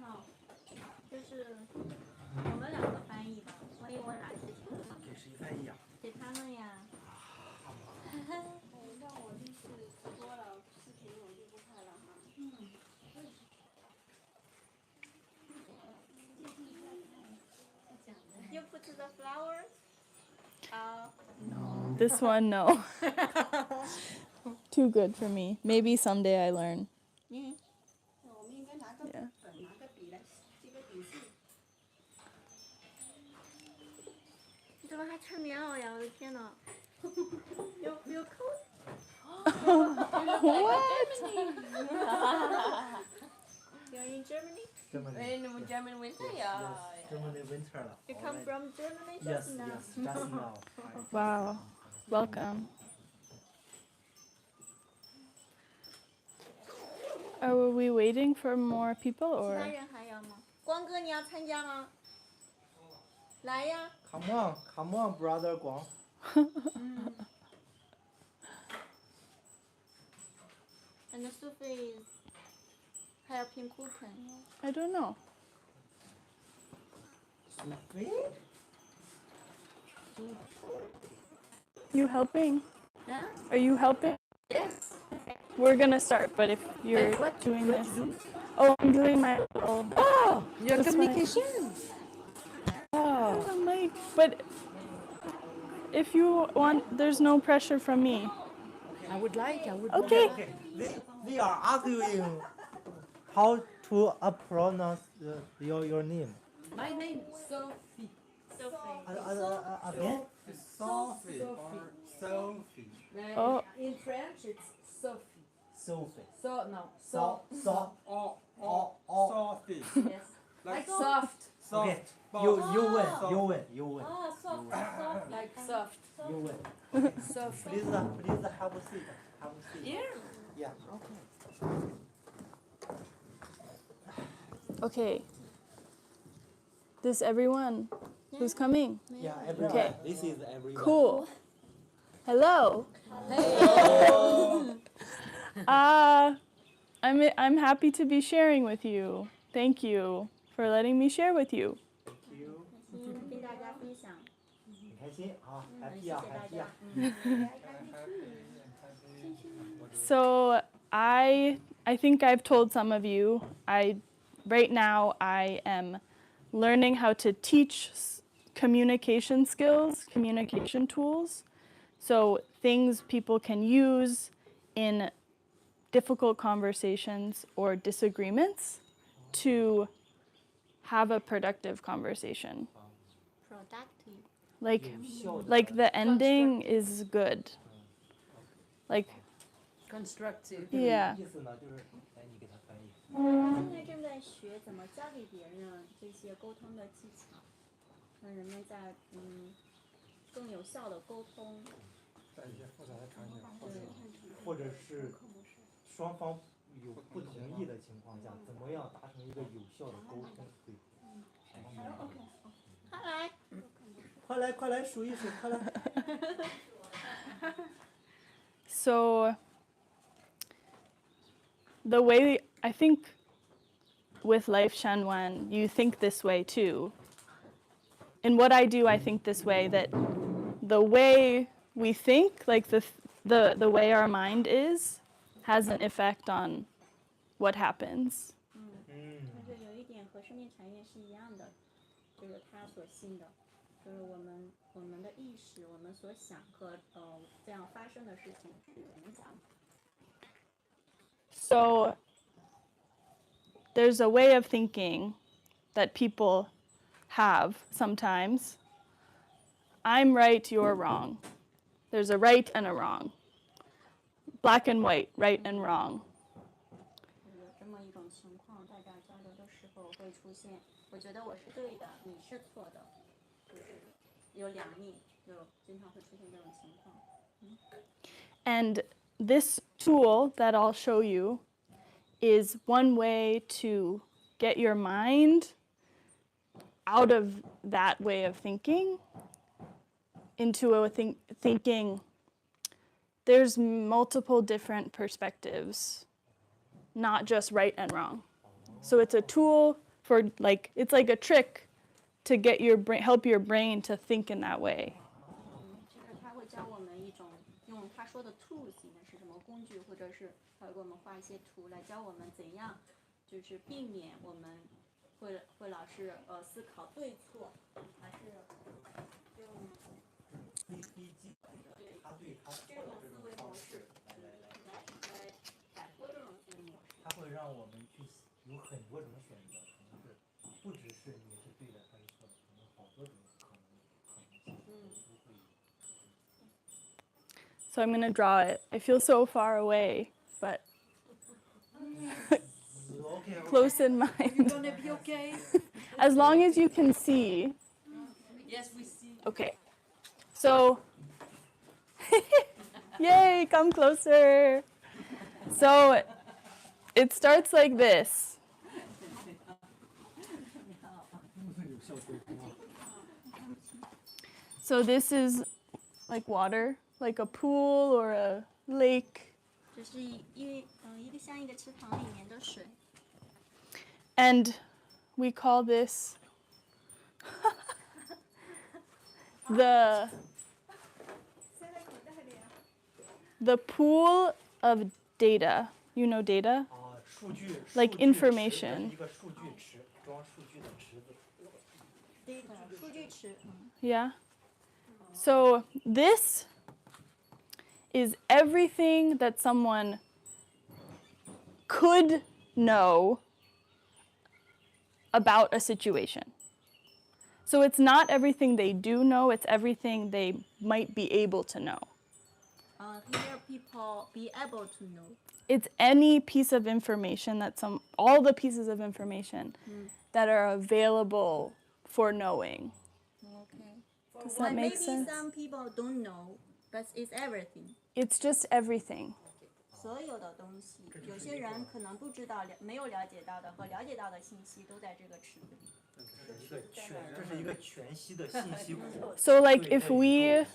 好，就是我们两个翻译吧，万一我哪一次听不懂，给谁翻译啊？给他们呀。那我就是直播了，视频我就不看了哈。You put the flowers? This one, no. Too good for me. Maybe someday I learn. 我们应该拿个本，拿个笔来记个笔记。你怎么还穿棉袄呀？我的天哪！有扣。You're in Germany? Germany. German winter, Yes, Germany winter 了。 You come from Germany Yes, just now? yes, just now. Wow. Welcome. Are we waiting for more people 其他 or? 人还要吗？光哥，你要参加吗？来呀！ Come on, come on, brother 广。And Sophie is helping cooking. I don't know. Sophie? You helping? Yeah? Are you helping? Yes. We're gonna start, but if you're doing this. Oh, I'm doing my little. Oh, your That's communication. Oh. I'm like, but if you want, there's no pressure from me. I would like. Okay. Okay, we are arguing how to pronounce your name. My name is Sophie. Again? Sophie or Sophie. Oh. In French, it's Sophie. Sophie. So no. Or Sophie. Yes. Like soft. Okay. Soft. You win. Oh, soft. Like soft. You win. Soft. Please have a seat. Have a seat. Here. Yeah. Okay. This everyone who's coming. Yeah, everyone. Okay. This is everyone. Cool. Hello. I'm happy to be sharing with you. Thank you for letting me share with you. Thank you. 跟大家分享。很开心啊，happy 啊，happy 啊。 So I think I've told some of you, right now I am learning how to teach communication skills, communication tools. So things people can use in difficult conversations or disagreements to have a productive conversation. Productive. Like the ending is good. Like Constructive. yeah. 意思呢就是，来你给他翻译。现在正在学怎么教给别人这些沟通的技巧，让人们在更有效的沟通。在一些复杂的场景，或者是双方有不同意的情况下，怎么样达成一个有效的沟通？对。快来数一数，快来。 So the way I think with Life Shanwan, you think this way too. In what I do, I think this way, that the way we think, like the way our mind is, has an effect on what happens. 但是有一点和生命禅院是一样的，就是他所信的，就是我们的意识，我们所想和这样发生的事情是影响。 So there's a way of thinking that people have sometimes. I'm right, you're wrong. There's a right and a wrong. Black and white, right and wrong. 有这么一种情况，大家交流的时候会出现，我觉得我是对的，你是错的，就是有两面，经常会出现这种情况。And this tool that I'll show you is one way to get your mind out of that way of thinking into a thinking there's multiple different perspectives, not just right and wrong. So it's a tool for like it's like a trick to get your brain help your brain to think in that way. 就是他会教我们一种用他说的 tools 呢是什么工具，或者是他会给我们画一些图来教我们怎样，就是避免我们会老是思考对错，还是用非黑即白的，他对他错的这种方式来摆脱这种思维模式。它会让我们去有很多种选择，可能是不只是你是对的，他是错的，可能好多种可能性都会有。So I'm going to draw it. I feel so far away, but OK close in You mind. gonna be okay? As long as you can see. Yes, we see. Okay. So, yay, come closer. So, it starts like this. 有效沟通啊。 So, this is like water, like a pool or a lake. 这是一个像一个池塘里面的水， And we call this the pool of data. You know data? 数据 Like 数据 information 池，一个数据池，装数据的池子。数据池， Yeah. So this is everything that someone could know about a situation. So it's not everything they do know, it's everything they might be able to know. Here people be able to know. It's any piece of information that all the pieces of information that are available for knowing. Okay. Does that make Maybe sense? some people don't know, but it's everything. It's just everything. 所有的东西，有些人可能不知道、没有了解到的和了解到的信息都在这个池子里。这是一个全息的信息库。 So like 对 if we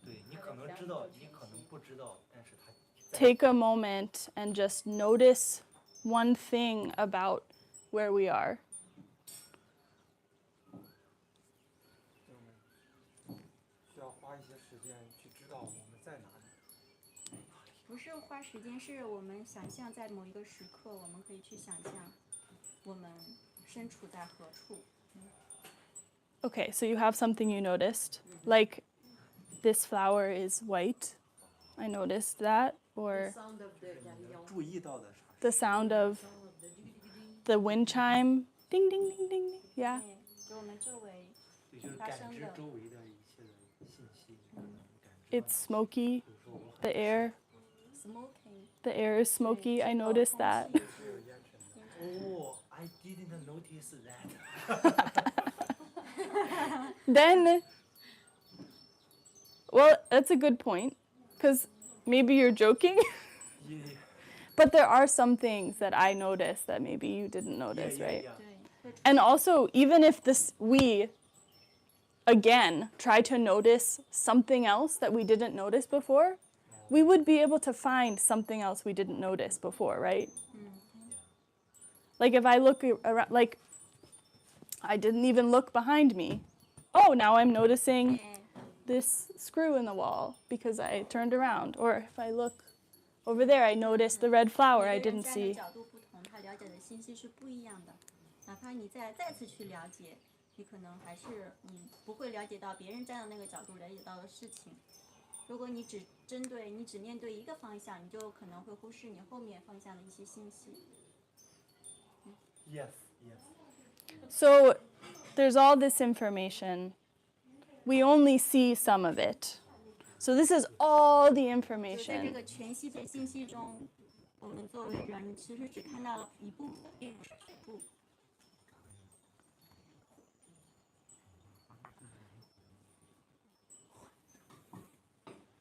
对你可能知道，你可能不知道，但是它在 take a moment and just notice one thing about where we are. 需要花一些时间去知道我们在哪里。不是花时间，是我们想象在某一个时刻，我们可以去想象我们身处在何处。 Okay, so you have something you noticed. Like this flower is white. I noticed that. Or Sound of the carillon. 注意到的啥？ the sound of the wind chime. Ding, ding, ding, ding. Yeah. 对，就我们周围，对，就是感知周围的一切的信息，你可能感知到。 It's smoky. 比如说我 The 很 air. smoking， The air is smoky. I noticed that. 哦，I didn't notice that。 Then, well, that's a good point. Because maybe you're joking. But there are some things that I noticed that maybe you didn't notice, right? 对， And also, even if we again try to notice something else that we didn't notice before, we would be able to find something else we didn't notice before, right? Like if I look around, like I didn't even look behind me. Oh, now I'm noticing this screw in the wall because I turned around. Or if I look over there, I noticed the red flower I 每个人 didn't 站的 see. 角度不同，他了解的信息是不一样的。哪怕你再次去了解，你可能还是不会了解到别人站的那个角度了解到的事情。如果你只面对一个方向，你就可能会忽视你后面方向的一些信息。 Yes, yes. So there's all this information. We only see some of it. So this is all the 就在这 information. 个全息的信息中，我们作为人其实只看到了一部分，并不是全部。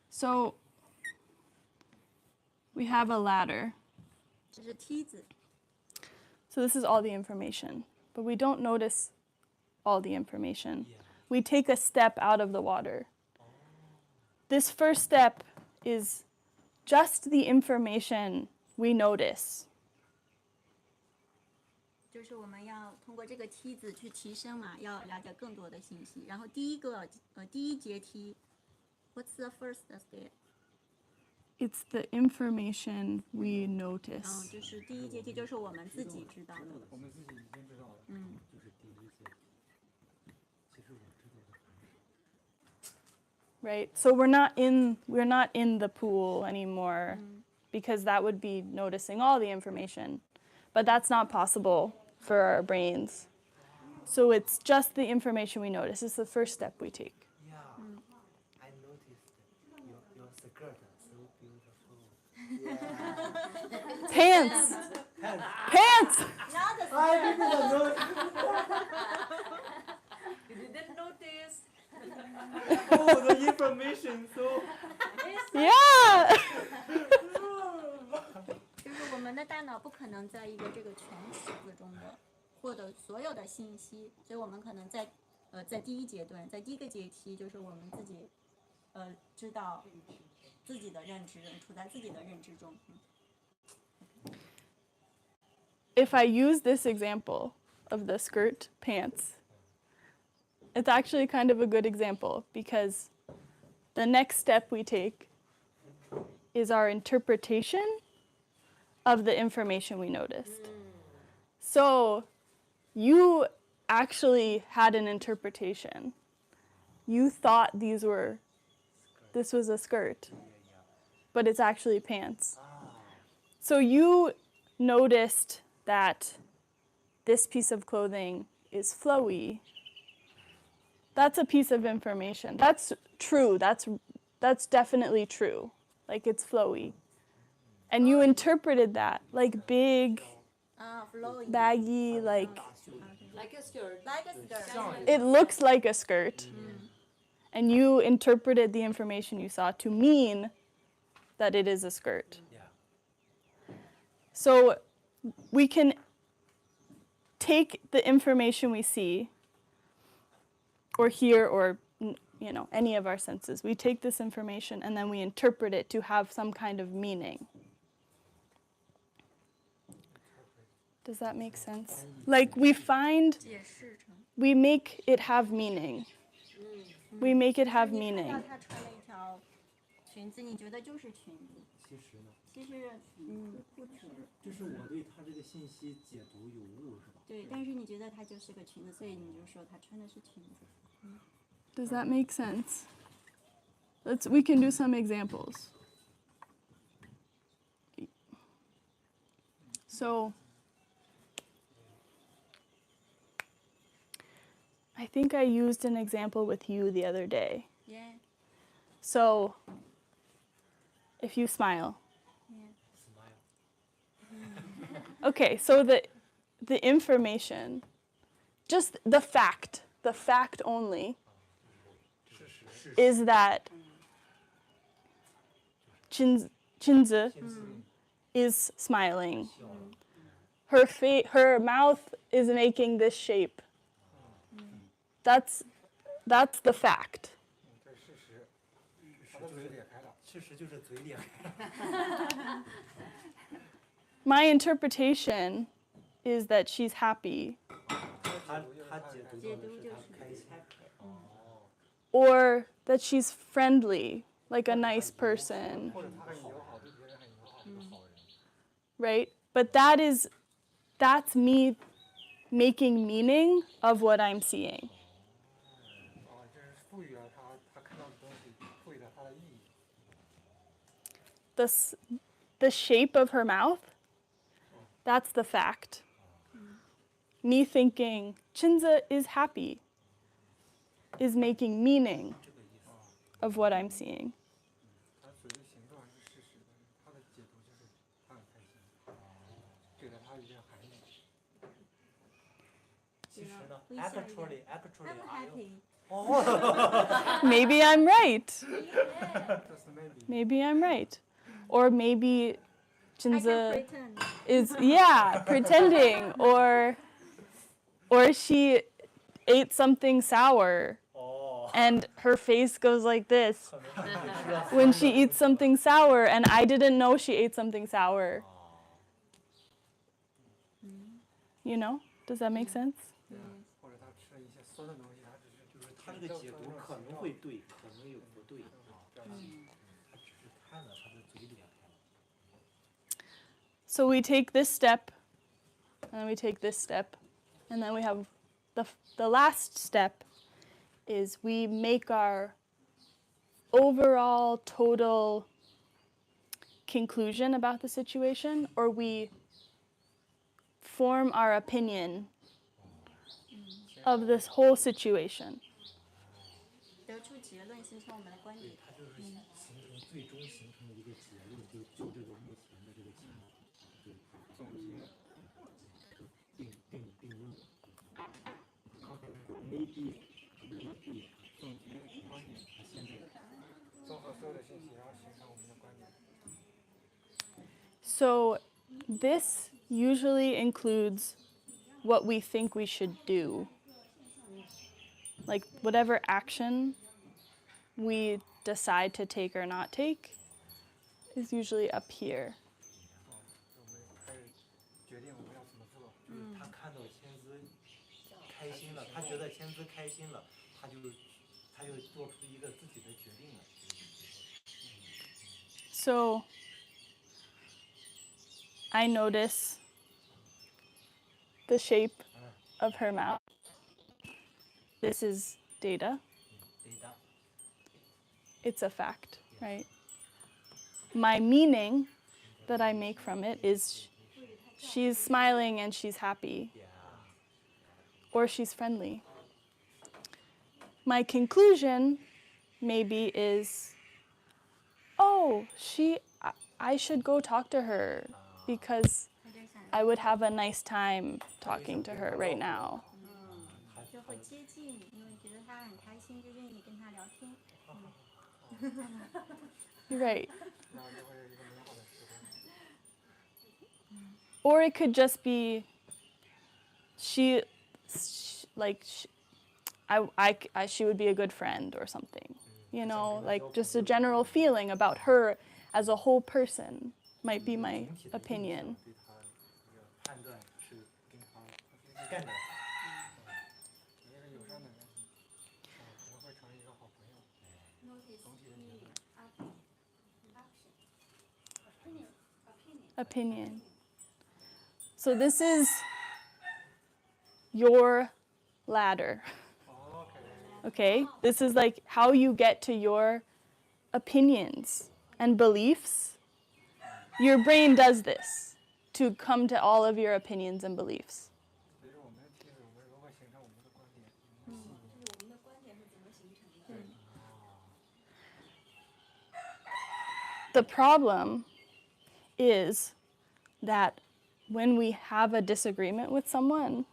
So we have a ladder. 这是梯子， So this is all the information. But we don't notice all the information. Yeah. We take a step out of the water. This first step is just the information we notice. 就是我们要通过这个梯子去提升嘛，要了解更多的信息。然后第一阶梯 ，What's the first step？It's the information we notice. 就是第一阶梯就是我们自己知道的。我们自己已经知道了。就是第一阶。其实我知道的很少。 Right? So we're not in the pool anymore because that would be noticing all the information. But that's not possible for our brains. So it's just the information we notice. It's the first step we take. Yeah, I noticed your skirt so beautiful. Pants! Pants! I didn't know. You didn't notice. Oh, the information so. Yeah! 就是我们的大脑不可能在一个这个全池子中的获得所有的信息，所以我们可能在第一阶段，在第一个阶梯，就是我们自己知道自己的认知，处在自己的认知中。If I use this example of the skirt pants, it's actually kind of a good example because the next step we take is our interpretation of the information we noticed. So you actually had an interpretation. You thought this was a skirt, but it's actually pants. So you noticed that this piece of clothing is flowy. That's a piece of information. That's true. That's definitely true. Like it's flowy. And you interpreted that like big, Flowing. baggy, like Like a skirt. Like a skirt. it looks like a skirt. And you interpreted the information you saw to mean that it is a skirt. Yeah. So we can take the information we see or hear or any of our senses. We take this information and then we interpret it to have some kind of meaning. Does that make sense? Like we make it have meaning. We make it have 你看 meaning. 到她穿了一条裙子，你觉得就是裙子，其实呢，其实不止。就是我对他这个信息解读有误，是吧？对，但是你觉得她就是个裙子，所以你就说她穿的是裙子。 Does that make sense? We can do some examples. So I think I used an example with you the other day. Yeah. So if you smile. Smile. Okay, so the information, just the fact only is that Chinzi is smiling. Her mouth is making this shape. That's the fact. 这是事实。他的嘴裂开了。确实就是嘴裂开。 My interpretation is that she's happy, 他解读解的是读就是他开心。 or that she's friendly, like a nice person, 或者他很友好，对别人很友好。 right? But that's me making meaning of what I'm seeing. 这是赋予了他看到的东西，赋予了它的意义。 The shape of her mouth, that's the fact. Me thinking Chinza is happy is making meaning of what I'm seeing. 他嘴的形状是事实，他的解读就是他很开心，给了他一件含义。其实呢微笑一点。 ，actually I'm are you？ happy. Maybe I'm right. Just maybe。 Maybe I'm right. Or maybe I can Chinza pretend. is pretending or she ate something sour 哦， and her face goes like this when she eats something sour and I didn't know she ate something sour. You know? Does that make sense? 对啊，或者他吃了一些酸的东西，他只是就是他这个解读可能会对，可能又不对啊，他只是看了他的嘴脸看了。 So we take this step, and then we take this step, and then we have the last step is we make our overall total conclusion about the situation, or we form our opinion of this whole situation. 得出结论，形成我们的观点。他就是形成最终形成的一个结论，就这个目前的这个情况，对，总结。定论。总结观点，综合所有的信息，然后形成我们的观点。 So this usually includes what we think we should do. Like whatever action we decide to take or not take is usually up here. 我们开始决定我们要怎么做。就是他看到千姿开心了，他觉得千姿开心了，他就做出一个自己的决定了。 So I notice the shape of her mouth. This is data. 对的。 It's a fact, right? My meaning that I make from it is she's smiling and she's happy, or she's friendly. My conclusion maybe is, oh, I should go talk to her because I would have a nice time talking to her right now. 就会接近，因为觉得他很开心，就愿意跟他聊天。 Right. 然后就会有一个美好的时光。 Or it could just be she would be a good friend or something. You know, like just a general feeling about her as a whole person might be my opinion. 对他这个判断是跟他干的。一个友善的人，可能会成为一个好朋友。 总体的结论。 Opinion. So this is your ladder. Okay? This is like how you get to your opinions and beliefs. Your brain does this to come to all of your opinions and beliefs. 随着我们的梯子，我们如何形成我们的观点？ The problem is that when we have a disagreement with someone,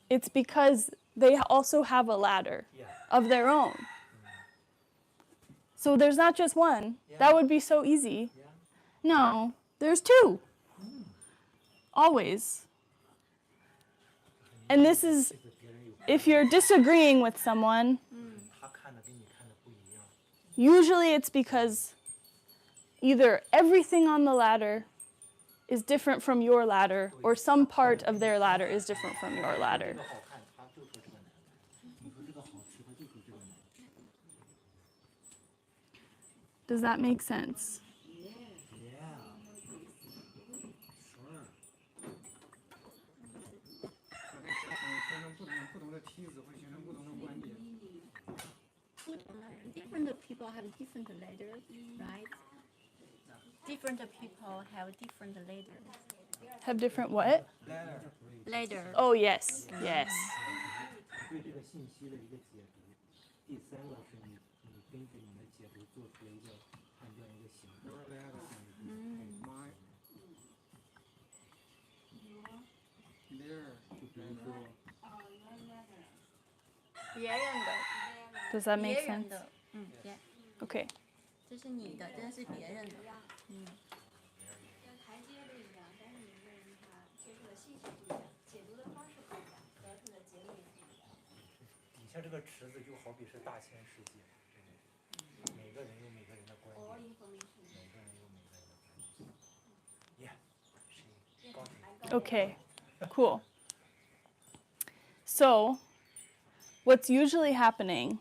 it's because they also have a ladder of their own. So there's not just one. That would be so easy. No, there's two. Always. And this is, if you're disagreeing with someone, 他看的跟你看的不一样。 usually it's because either everything on the ladder is different from your ladder, or some part of their ladder is different from your 这 ladder. 个好看，他就说这个难看；你说这个好吃，他就说这个难吃。 Does that make sense? Yeah. Sure. 形成不同的梯子，会形成不同的观点。 Different people have different ladder, right? Different people have different ladder. Have different what? Ladder. Oh, yes, yes. 对这个信息的一个解读。第三个是你根据你的解读做出了一个判断，一个行动。妈呀！就比如说，别人的， Does that 别 make 人 sense? 的，别， Okay. 这是你的，这是别人的，跟台阶不一样，但是每个人他接触的信息不一样，解读的方式不一样，得出的结论也不一样。底下这个池子就好比是大千世界，每个人有每个人的观 All 点， information. 每个人有每个人的观点。Yeah，是高级。 Okay. Cool. So, what's usually happening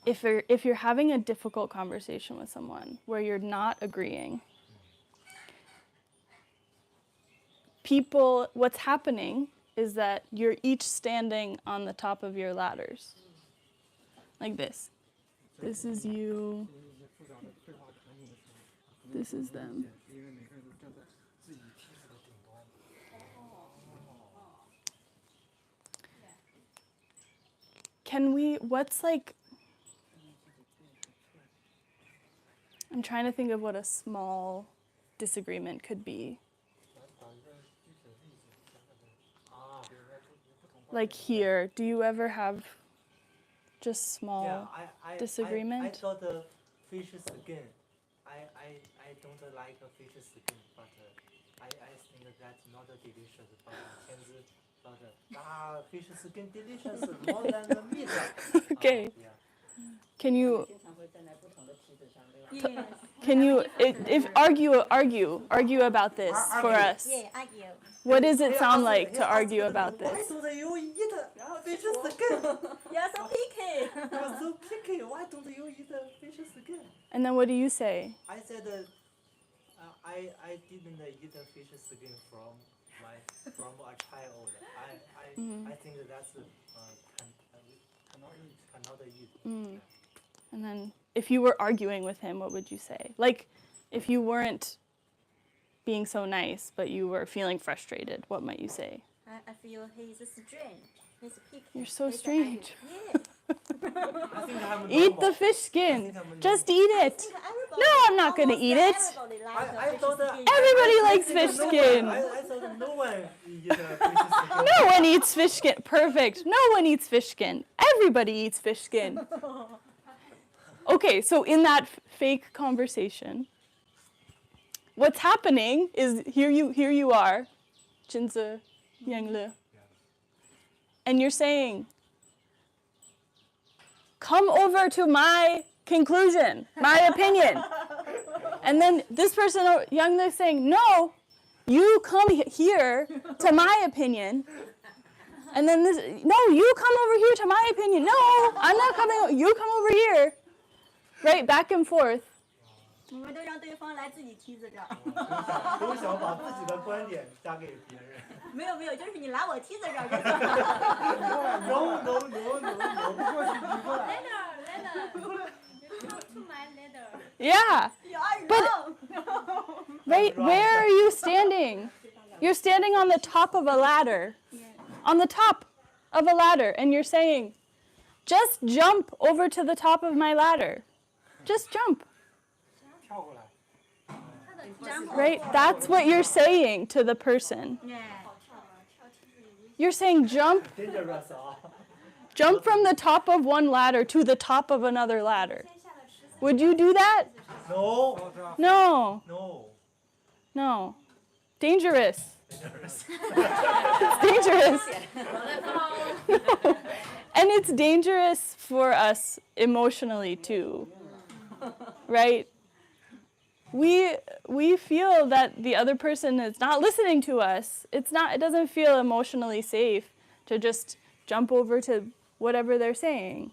if you're having a difficult conversation with someone where you're not agreeing, what's happening is that you're each standing on the top of your ladders. Like this. This is you. 一些复杂的对话场景的时候， This is them. 因为每个人都站在自己梯子的顶端。 I'm trying to think of what a small disagreement could be. 来打一个具体的例子，想想看。比如说不同观 Like 点 here, do you ever have just small Yeah, I disagreement? thought the fish skin. I don't like a fish skin, but I think that's not delicious. But 天子说的fish skin delicious more than the meat. Okay. Yeah. Can you 经常会站在不同的梯子上，对吧？ Yes. can you if argue about this for Argue. us? Yeah, argue. What does it sound like to argue about Why this? don't you eat fish skin? You're so picky. You're so picky. Why don't you eat fish skin? And then what do you say? I said I didn't eat fish skin from a child. I think that's cannot eat. Mm. And then if you were arguing with him, what would you say? Like if you weren't being so nice, but you were feeling frustrated, what might you say? I feel he's strange. He's picky. You're so He's strange. Yeah. I think I'm Eat the normal. fish skin. I'm Just eat it. No, I'm not gonna eat it. I thought Everybody likes fish skin. I thought no one eat fish skin. No one eats fish skin. Perfect. No one eats fish skin. Everybody eats fish skin. Okay, so in that fake conversation, what's happening is here you are, Jinzi Yangle, and you're saying, come over to my conclusion, my opinion. And then this person, Yangle, is saying, no, you come here to my opinion. And then this, no, you come over here to my opinion. No, I'm not coming, you come over here. Right, back and forth. 我们都让对方来自己梯子这儿。都想把自己的观点加给别人。没有没有，就是你来我梯子这儿就行。No. 不过去你过来。 Ladder. Come to my ladder. Yeah. You are But- wrong. Right, where are you standing? You're standing on the top of a ladder. On the top of a ladder, and you're saying, just jump over to the top of my ladder. Just jump. 跳过来， Right? That's what you're saying to the person. Yeah. You're saying jump Dangerous 啊。 jump from the top of one ladder to the top of another ladder. Would you do that? No. 爆炸。 No. No. No. Dangerous. Dangerous. It's dangerous. And it's dangerous for us emotionally too. Right? We feel that the other person is not listening to us. It doesn't feel emotionally safe to just jump over to whatever they're saying.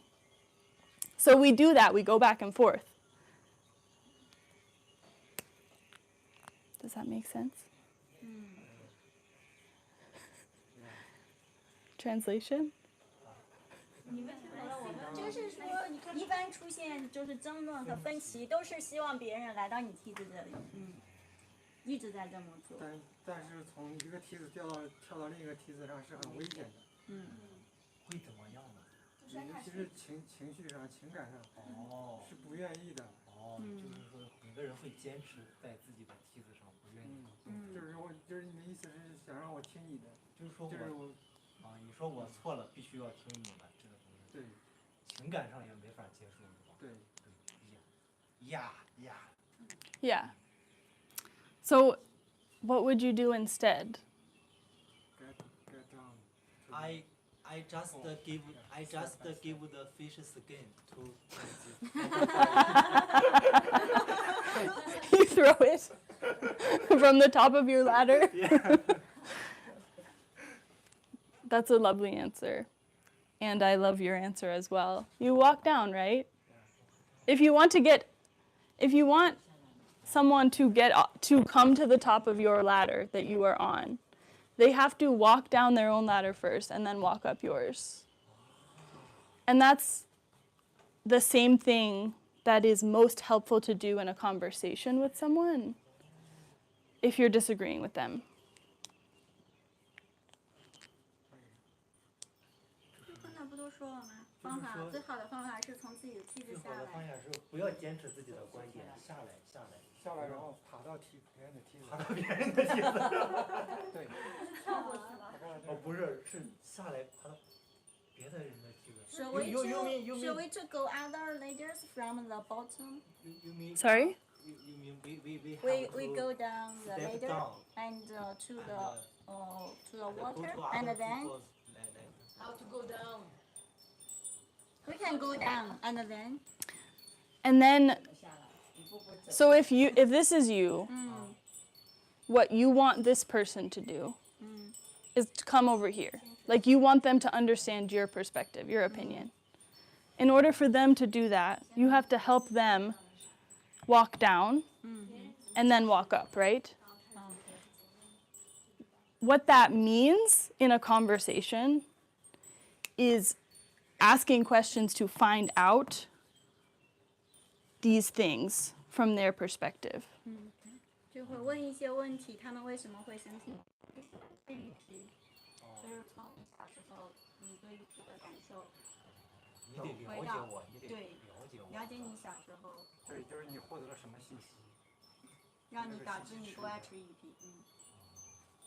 So we do that. We go back and forth. Does that make sense? Translation? 就是说，一般出现就是争论和分歧，都是希望别人来到你梯子这里，一直在这么做。但是从一个梯子跳到另一个梯子上是很危险的，会怎么样呢？尤其是情绪上、情感上哦是不愿意的。就是说每个人会坚持在自己的梯子上，不愿意。就是你的意思是想让我听你的，就是说就是我你说我错了，必须要听你的，这个东西。对情感上也没法接受，是吧？对。呀。 Yeah. So, what would you do instead? get down. I just give the fish skin to. You throw it from the top of your ladder? That's a lovely answer. And I love your answer as well. You walk down, right? If you want someone to come to the top of your ladder that you are on, they have to walk down their own ladder first and then walk up yours. And that's the same thing that is most helpful to do in a conversation with someone if you're disagreeing with them. 刚才不都说了吗？方法最好的方法是从自己的梯子下最好的方来。向是不要坚持自己的观点，下来。下来，然后爬到别人的梯子爬。到别人的梯子。对，跳过去了。哦，不是，是下来爬到别的人的梯子。 Shall You we to go other ladders from the bottom? You mean? Sorry? You mean we have We to go down the step ladder down and to the and water, go to and other then people's ladder. How to go down? we can go down, and then And then 下来，一步步走。 so if this is you, 嗯 what you want this person to do 嗯 is to come over here. Like you want them to understand your perspective, your opinion. In order for them to do that, you have to help them walk down 嗯 and then walk up, right? 嗯 What that means in a conversation is asking questions to find out these things from their perspective. 就会问一些问题，他们为什么会生气？就是从小时候你对自己的感受，你得了解我，你得对了解我。了解你小时候，对，就是你获得了什么信息，让你导致你不爱吃鱼皮。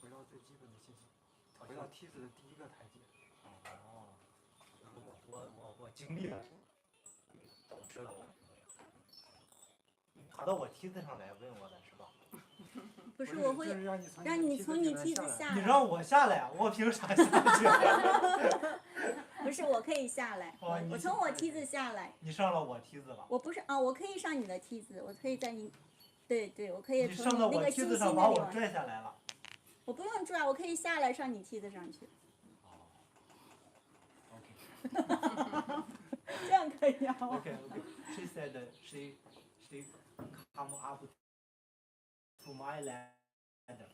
回到最基本的信息，回到梯子的第一个台阶。哦，我经历了，我知道。爬到我梯子上来问我的是吧？不是，我会就是让你从你梯子下来。你让我下来，我凭啥下去？不是，我可以下来，哦你我从我梯子下来。你上了我梯子了。我不是啊，我可以上你的梯子，我可以在你，对对，我可以你从上到我那个星梯子上把星那里往。我拽下来了。我不用拽，我可以下来上你梯子上去。这样可以啊。 Okay. She said that she come up to my ladder.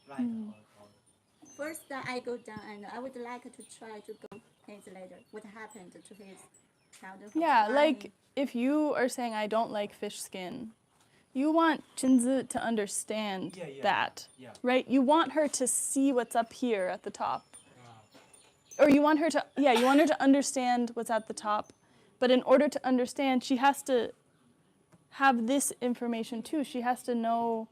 Right. First, I go down, and I would like to try to go his later. What happened to his childhood? Yeah, planning? like if you are saying I don't like fish skin, you want Jinzi to understand Yeah, yeah, that, yeah. right? You want her to see what's up here at the top. Or you want her to understand what's at the top. But in order to understand, she has to have this information too. She has to know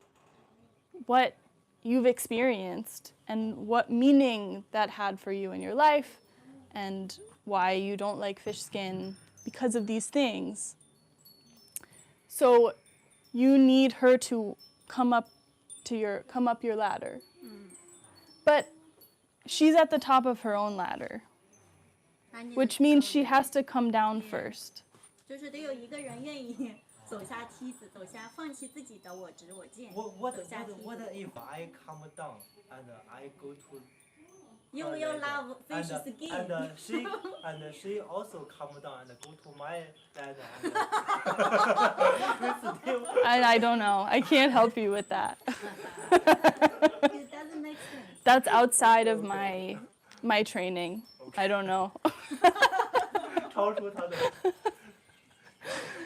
what you've experienced and what meaning that had for you in your life and why you don't like fish skin because of these things. So you need her to come up your ladder. But she's at the top of her own ladder, 把你的 which means she has to come down first. 就是得有一个人愿意走下梯子，放弃自己的我执我见， What 走下梯 what 子。 if I come down and I go to You her will ladder love fish and skin. she also come down and go to my ladder I don't know. I can't help you with that. It doesn't make sense. That's outside of my training. I don't know. 超出他的。这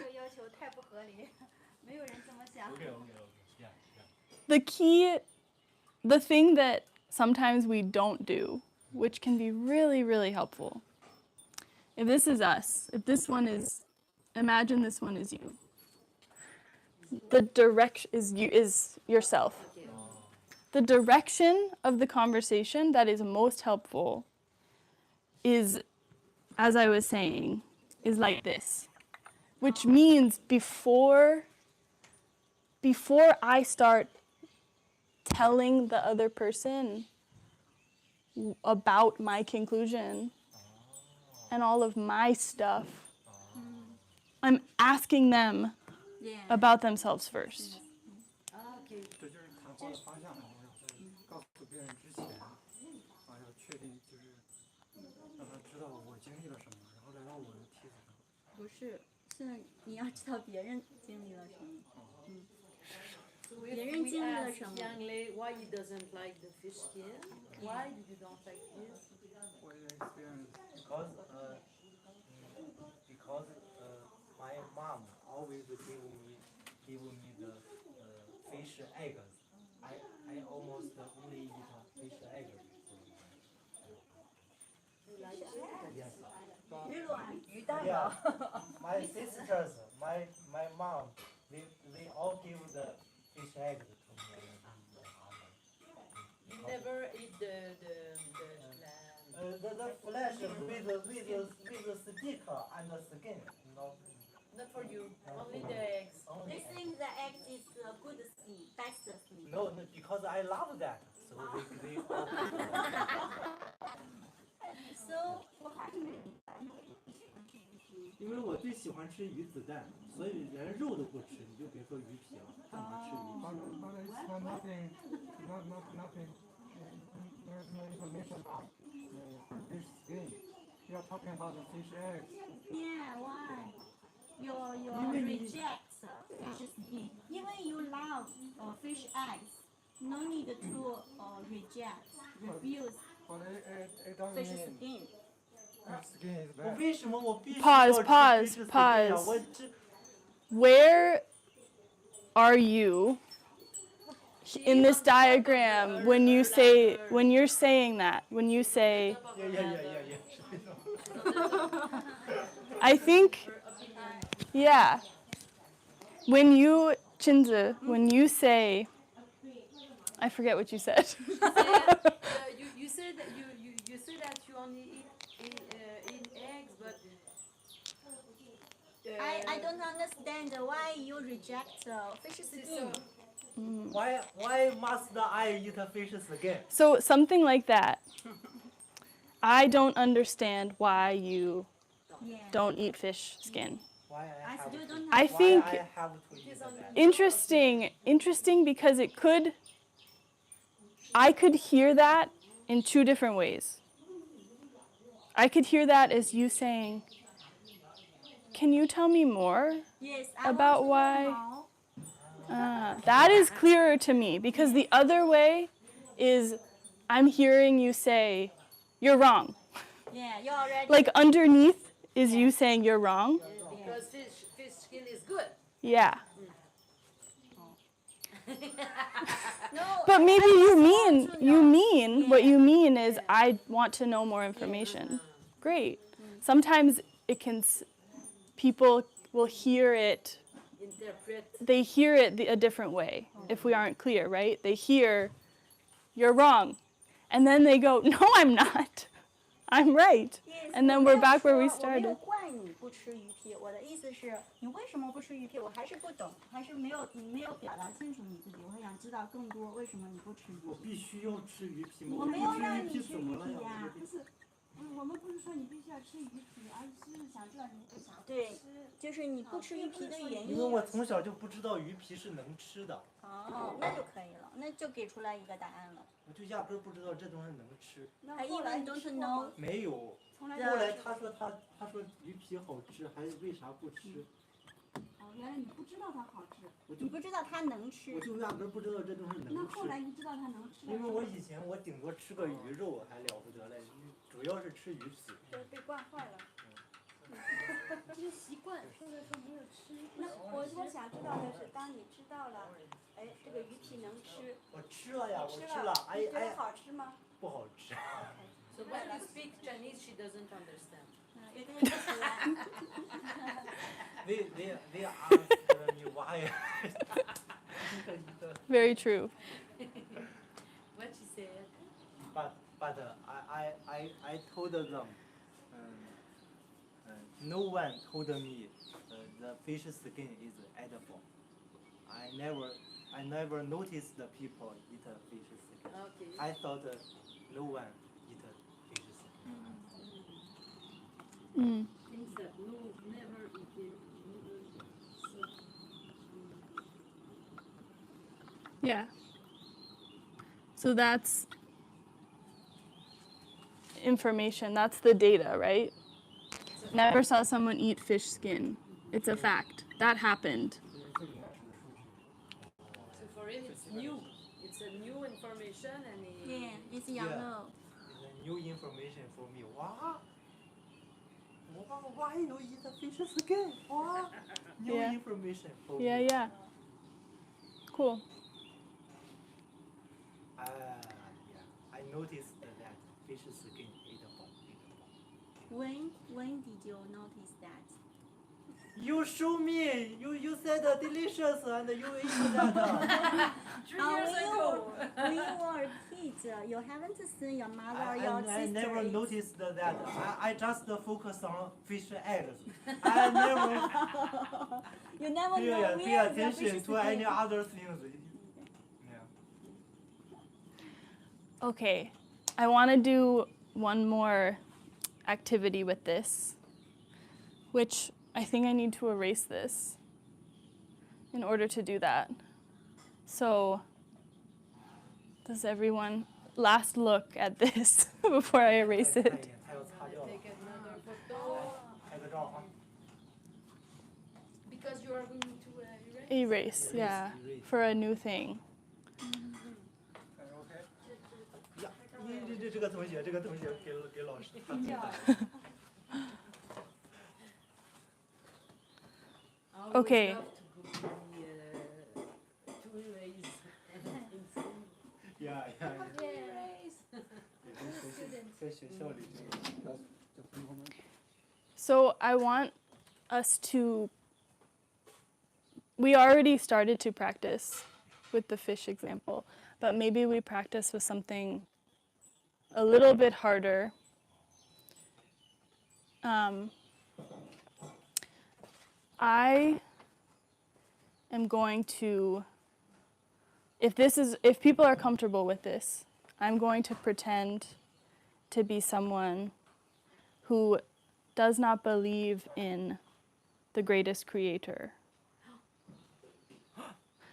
个要求太不合理，没有人这么想。 Okay. Yeah. The thing that sometimes we don't do, which can be really, really helpful. If this is us, imagine this one is you. The direction is yourself. The direction of the conversation that is most helpful is, as I was saying, is like this. Which means before I start telling the other person about my conclusion and all of my stuff, I'm asking them Yeah. about themselves first. 这就是谈话的方向嘛。我要在告诉别人之前，要确定就是后我的妻子呢？不是，是你要知道别人经历了什么。 So别 if 人 we 经历了 ask 什么？ young lady why he doesn't like the fish skin, why did you don't like this? What your experience? Because my mom always give me the fish eggs. I almost only eat fish eggs. Yes. 鱼卵、鱼蛋 Yeah. 啊。 My sisters, my mom, they all give the fish eggs to me. You never eat the lamb. The flesh with the stick and the skin. No, Not for you, only the eggs. They think the egg is a good sleep, best sleep. no, because I love that. So they all. So 因为我最喜欢吃鱼子蛋，所以连肉都不吃，你就别说鱼皮了，干嘛吃鱼皮？ But it's not nothing, nothing. There's no information about fish skin. You are talking about the fish eggs. yeah, why? You reject fish skin. Even you love fish eggs, no need to reject, refuse But it doesn't fish mean skin. fish skin is 我 bad. 为什么我必须 Pause, 要吃 pause, fish skin 呀 pause. 我吃 Where are you in this diagram when you say when you're saying that? When you say, I think, yeah. When you, Chinzi, when you say, I forget what you said. You said that you say that you only eat eggs, but I don't understand why you reject fish skin. Why must I eat fish skin? So something like that. I don't understand why you Yeah. don't eat fish skin. Why I I have still to, don't I have. why think I have to eat that? interesting because I could hear that in two different ways. I could hear that as you saying, can you tell me more? Yes, About I why- want to know. That is clearer to me because the other way is I'm hearing you say, you're wrong. Yeah, you already. Like underneath is you saying you're wrong. because fish skin is good. Yeah. No, But maybe you mean want to know. what you mean is I want to know more information. Great. Sometimes it can people will hear it. Interpret. They hear it a different way if we aren't clear, right? They hear you're wrong. And then they go, "No, I'm not. I'm right." Yes, And then 我 we're 没有 back where we 说我没有 started. 怪你不吃鱼皮，我的意思是你为什么不吃鱼皮？我还是不懂，还是没有表达清楚你自己。我想知道更多，为什么你不吃鱼我皮？必须要吃鱼皮吗？我没有让你皮吃鱼怎么了皮呀、呀？我们不是说你必须要吃鱼皮，而是想知道你为啥对，就是你不吃鱼皮的原因。因为我从小就不知道鱼皮是能吃的，哦，那就可以了，那就给出来一个答案了。我就压根儿不知道这东西能吃。 I even don't know 没有。后来 the 他说鱼皮好吃，还为啥不吃？哦，原来你不知道它好吃，你不知道它能吃我。就压根儿不知道这东西那能后来吃。你知道它能吃了。因为我以前我顶多吃个鱼肉还了不得嘞，主要是吃鱼皮。被惯坏了。这是习惯，说的说没有吃。那我想知道的是，当你知道了，哎，这个鱼皮能吃，我吃了呀，我吃吃了，哎你觉得哎，好吃吗？不好吃。 So when you speak Chinese, she doesn't understand. 有的人不喜欢。They ask me why. Very true. What she said. But I told them, no one told me the fish skin is edible. I never noticed the people eat fish skin. Okay. I thought no one eat fish skin. Mm. Things that no never eat it. Yeah. So that's information, that's the data, right? So never saw someone eat fish skin. It's a fact. That happened. So for him, it's new. It's a new information, and he, Yeah, it's 羊肉。 It's a new information for me. Wow. Wow, why you eat the fish skin? Wow. New Yeah. information for Yeah, me. yeah. Cool. Yeah. I noticed that fish skin eatable. When did you notice that? You show me. You said delicious and you eat that. 3 years ago. When you were kids, you haven't seen your mother or your I sister never eat. noticed that. I just focus on fish eggs. I never You never pay, know pay where the attention fish to any other things. Yeah. Okay. I want to do one more activity with this, which I think I need to erase this in order to do that. So, does everyone last look at this before I erase 看一 it? 眼，它要擦掉了。 Take another photo 拍个照啊。 because you are going to erase. Erase, yeah, for a new thing. 呀，这个同学给老师他记的。 I would Okay. love to erase. Yeah. Erase. 在学校里。 So I want us to. We already started to practice with the fish example, but maybe we practice with something a little bit harder. I am going to, if people are comfortable with this, I'm going to pretend to be someone who does not believe in the greatest creator.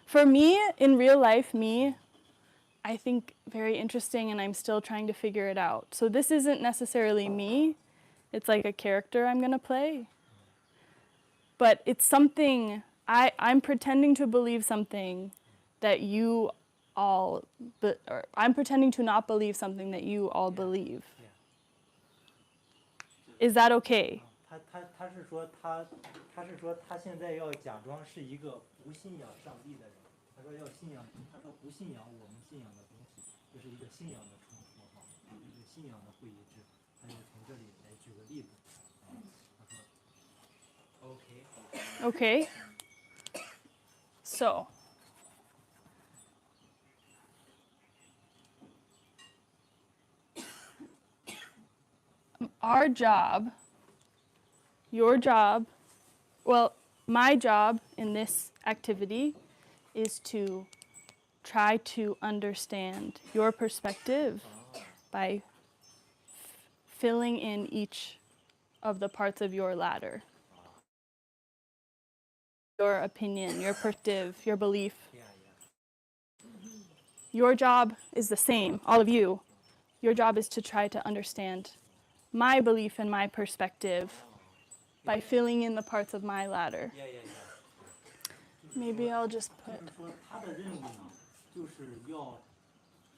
For me, in real life, I think very interesting and I'm still trying to figure it out. So this isn't necessarily me. It's like a character I'm going to play. But it's something, I'm pretending to believe something that you all, or I'm pretending to not believe something that you all believe. Is that okay? 他是说他现在要假装是一个不信仰上帝的人。他说要信仰，他说不信仰我们信仰的东西，这是一个信仰的冲突哈，一个信仰的不一致。他就从这里来举个例子。他说 OK。 Okay. So, our job, your job, well, my job in this activity is to try to understand your perspective by filling in each of the parts of your ladder. Your opinion, your perspective, your belief. Your job is the same, all of you. Your job is to try to understand my belief and my perspective by filling in the parts of my ladder. Maybe I'll just 就 put. 是说他的任务呢，就是要，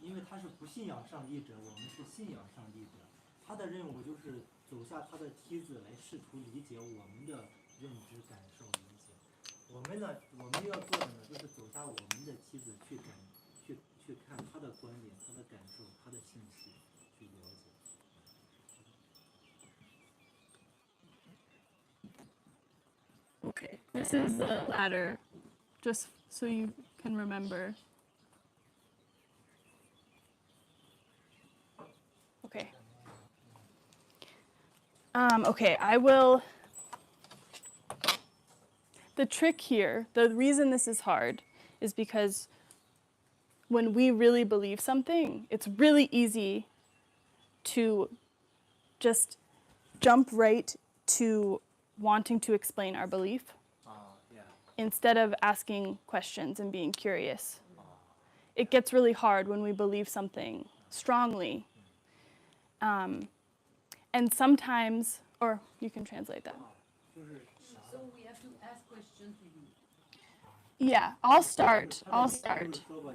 因为他是不信仰上帝者，我们是信仰上帝者。他的任务就是走下他的梯子来试图理解我们的认知、感受、理解。我们呢，我们要做的呢，就是走下我们的梯子去看他的观点、他的感受、他的信息，去了解。 Okay, this is the ladder, just so you can remember. Okay. Okay, I will. The trick here, the reason this is hard, is because when we really believe something, it's really easy to just jump right to wanting to explain our belief instead of asking questions and being curious. It gets really hard when we believe something strongly. And sometimes or you can translate that. 就是啥 So 呢？ we have to ask question to you. Yeah, I'll start. 他 I'll 的意思 start. 就是说吧，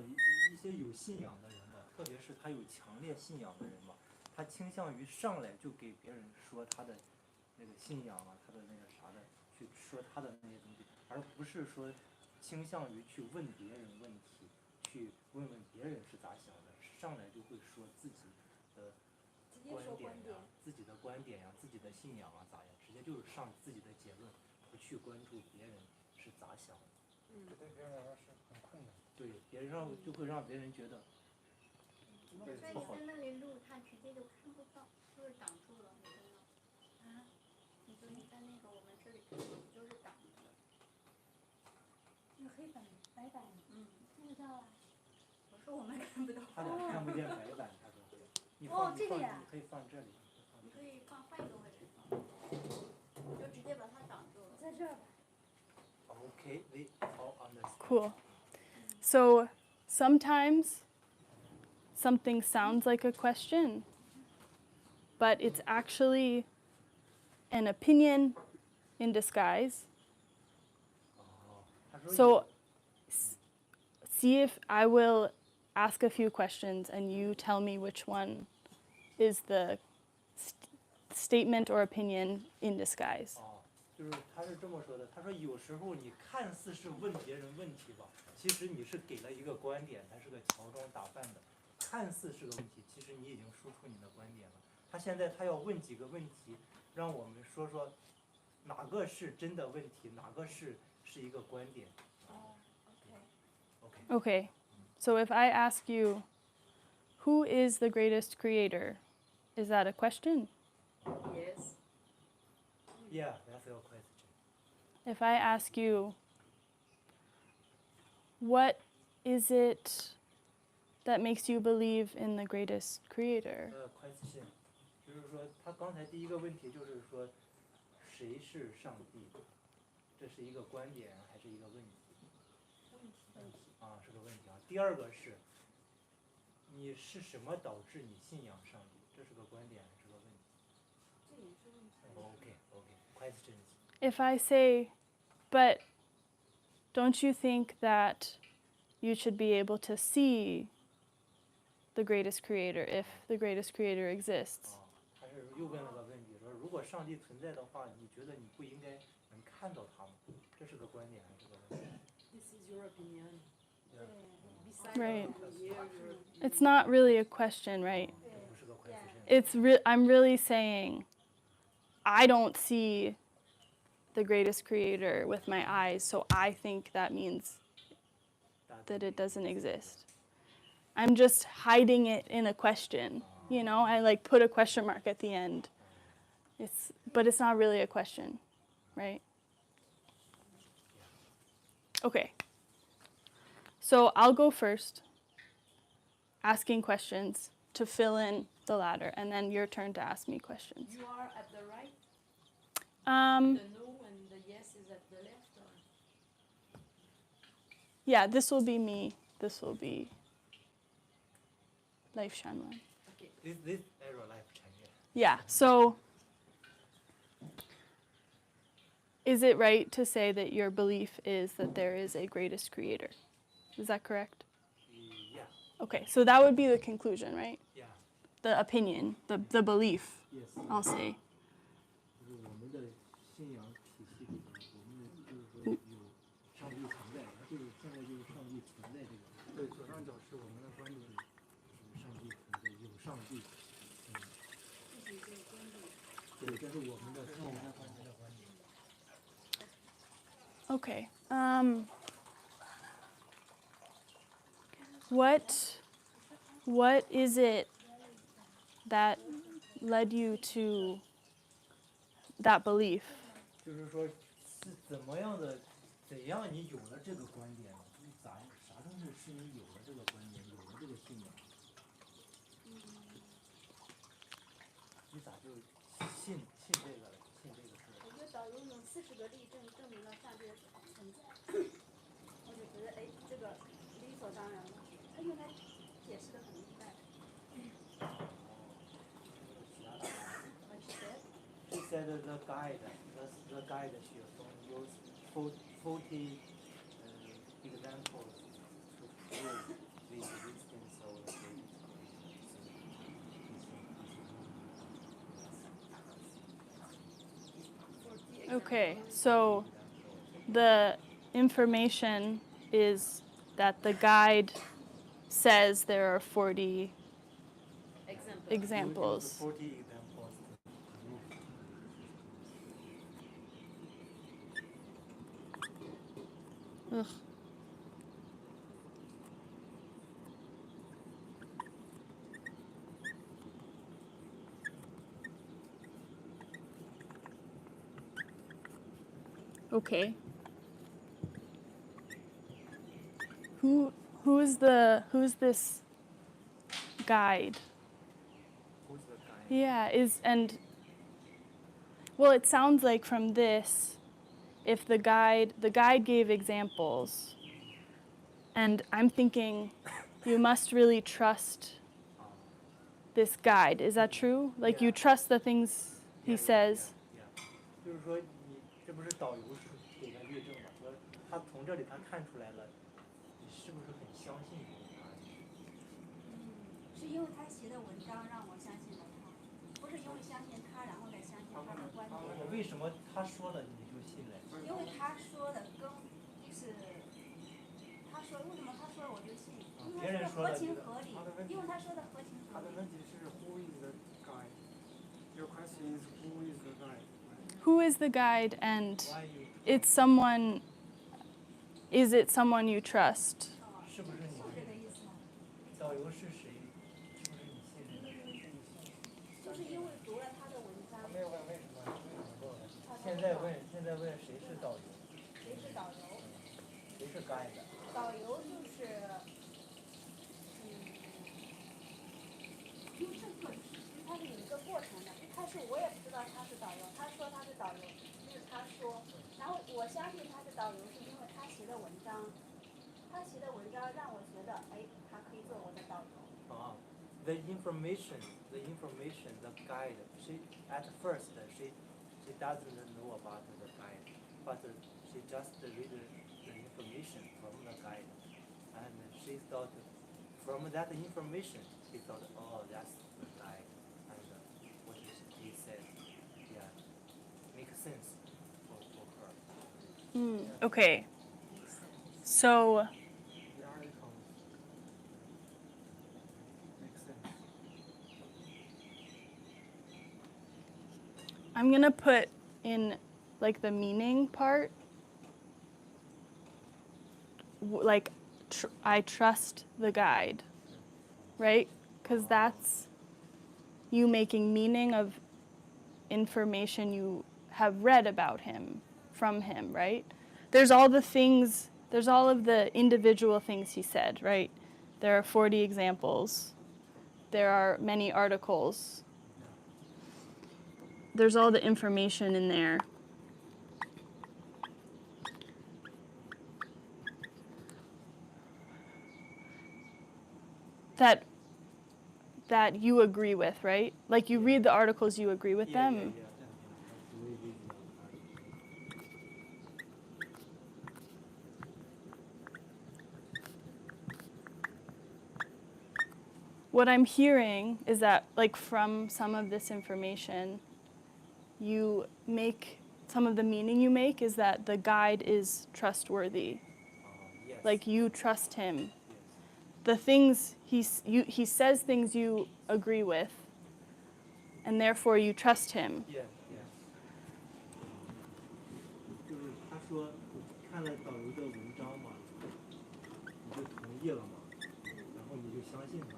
一些有信仰的人吧，特别是他有强烈信仰的人吧，他倾向于上来就给别人说他的那个信仰啊，他的那个啥的，去说他的那些东西，而不是说倾向于去问别人问题，去问问别人是咋想的，上来就会说自己的直接说观点观点呀、自己的观点呀、自己的信仰啊咋样，直接就是上自己的结论，不去关注别人是咋想的。这对别人来说是很困难。对，别人让就会让别人觉得所以不好。在那里录，他直接就看不到，就是挡住了你的脑。啊？你说你在那个我们这里看，你就是挡住了。那个黑板、白板，看不到啊。我说我们看不到。他俩看不见白板，他说。你哦放这个呀你可以放这里。你可以放换一个位置放，就直接把它挡住了。在这儿吧。 Okay, they all understand. Cool. So sometimes something sounds like a question, but it's actually an opinion in disguise. 哦，他说 So see if I will ask a few questions and you tell me which one is the statement or opinion in disguise. 哦，就是他是这么说的，他说有时候你看似是问别人问题吧，其实你是给了一个观点，他是个乔装打扮的，看似是个问题，其实你已经输出你的观点了。他现在他要问几个问题，让我们说说哪个是真的问题，哪个是一个观点。OK。 Okay. So if I ask you, who is the greatest creator? Is that a question? Yes. Yeah, that's your question. If I ask you, what is it that makes you believe in the greatest creator? Question，就是说他刚才第一个问题就是说，谁是上帝？这是一个观点还是一个问题？问题啊，是个问题啊。第二个是，你是什么导致你信仰上帝？这是个观点还是个问题？这也是问题。OK，questions。 If I say, but don't you think that you should be able to see the greatest creator if the greatest creator exists? 啊，他是又问了个问题，说如果上帝存在的话，你觉得你不应该能看到他吗？这是个观点还是个问题？ This is your opinion. Yeah. Besides Right. your It's not really a question, right? 这不是个 question。 It's I'm really saying I don't see the greatest creator with my eyes, so I think that means that it doesn't exist. I'm just hiding it in a question. You know, I like put a question mark at the end. But it's not really a question, right? Okay. So I'll go first, asking questions to fill in the ladder, and then your turn to ask me questions. You are at the right. Um, The no and the yes is at the left. Or? yeah, this will be me. This will be Life Shanwan. Okay. This error life change. Yeah, so is it right to say that your belief is that there is a greatest creator? Is that correct? Yeah. Okay, so that would be the conclusion, right? Yeah. The opinion, the belief, Yes. I'll say. 就是我们的信仰体系里边，我们就是说有上帝存在，就是现在就是上帝存在这个。对，左上角是我们的观点。上帝存在，有上帝。这是一个观点。对，这是我们的观点。 Okay. What is it that led you to that belief? 就是说，是怎么样的，怎样你有了这个观点呢？是啥东西是你有了这个观点，有了这个信仰？你咋就信这个了？信这个事儿？我觉得导游用40个例证明了上帝的存在，我就觉得哎，这个理所当然了。他用来解释的很明白。What you said? said the guide should use 40 examples to prove the existence of the greatest creator. Okay, so the information is that the guide says there are 40 Example. examples. 40 examples to prove. Ugh. Okay. Who's this guide? Who's the guide? Yeah, well, it sounds like from this, if the guide gave examples, and I'm thinking you must really trust this guide. Is that true? Like you Yeah. trust the things he says? Yeah. 就是说你这不是导游是给的阅证嘛？说他从这里他看出来了，你是不是很相信这个guide？是因为他写的文章让我相信了他，不是因为相信他然后再相信他的观点。为什么他说的你就信了？因为他说的跟就是他说为什么他说了我就信，因为他说的合情合理，因为他说的合情合理。他的问题是 Who is the guide? Your question is Who is the guide? Who is the guide, and Why you it's someone? Is it someone you trust? 是不是你是这个意思吗？导游是谁？是不是你信任的？就是因为读了他的文章他，没有问为什么，为什么问？现在问谁是导游？谁是导游？谁是 guide？导游就是因为这个它是有一个过程的。一开始我也不知道他是导游，他说他是导游，就是他说，然后我相信他是导游，是因为他写的文章，他写的文章让我觉得，哎，他可以做我的导游。The information, the guide. She at first she doesn't know about the guide, but she just read the information from the guide, and she thought from that information she thought, oh, that's the guide, and what he said, yeah, makes sense for her. Okay. So The articles make sense. I'm gonna put in like the meaning part, like I trust the guide, right? Because that's you making meaning of information you have read about him, from him, right? There's all the things, there's all of the individual things he said, right? There are 40 examples. There are many articles. There's all the information in there. That you agree with, right? Like you read the articles, you agree with them. What I'm hearing is that, like, from some of this information, you make, some of the meaning you make is that the guide is trustworthy. Yes. Like, you trust him. Yes. The things, he says things you agree with, and therefore you trust him. Yeah, yeah. 就是他说看了导游的文章嘛，你就同意了嘛，然后你就相信他了。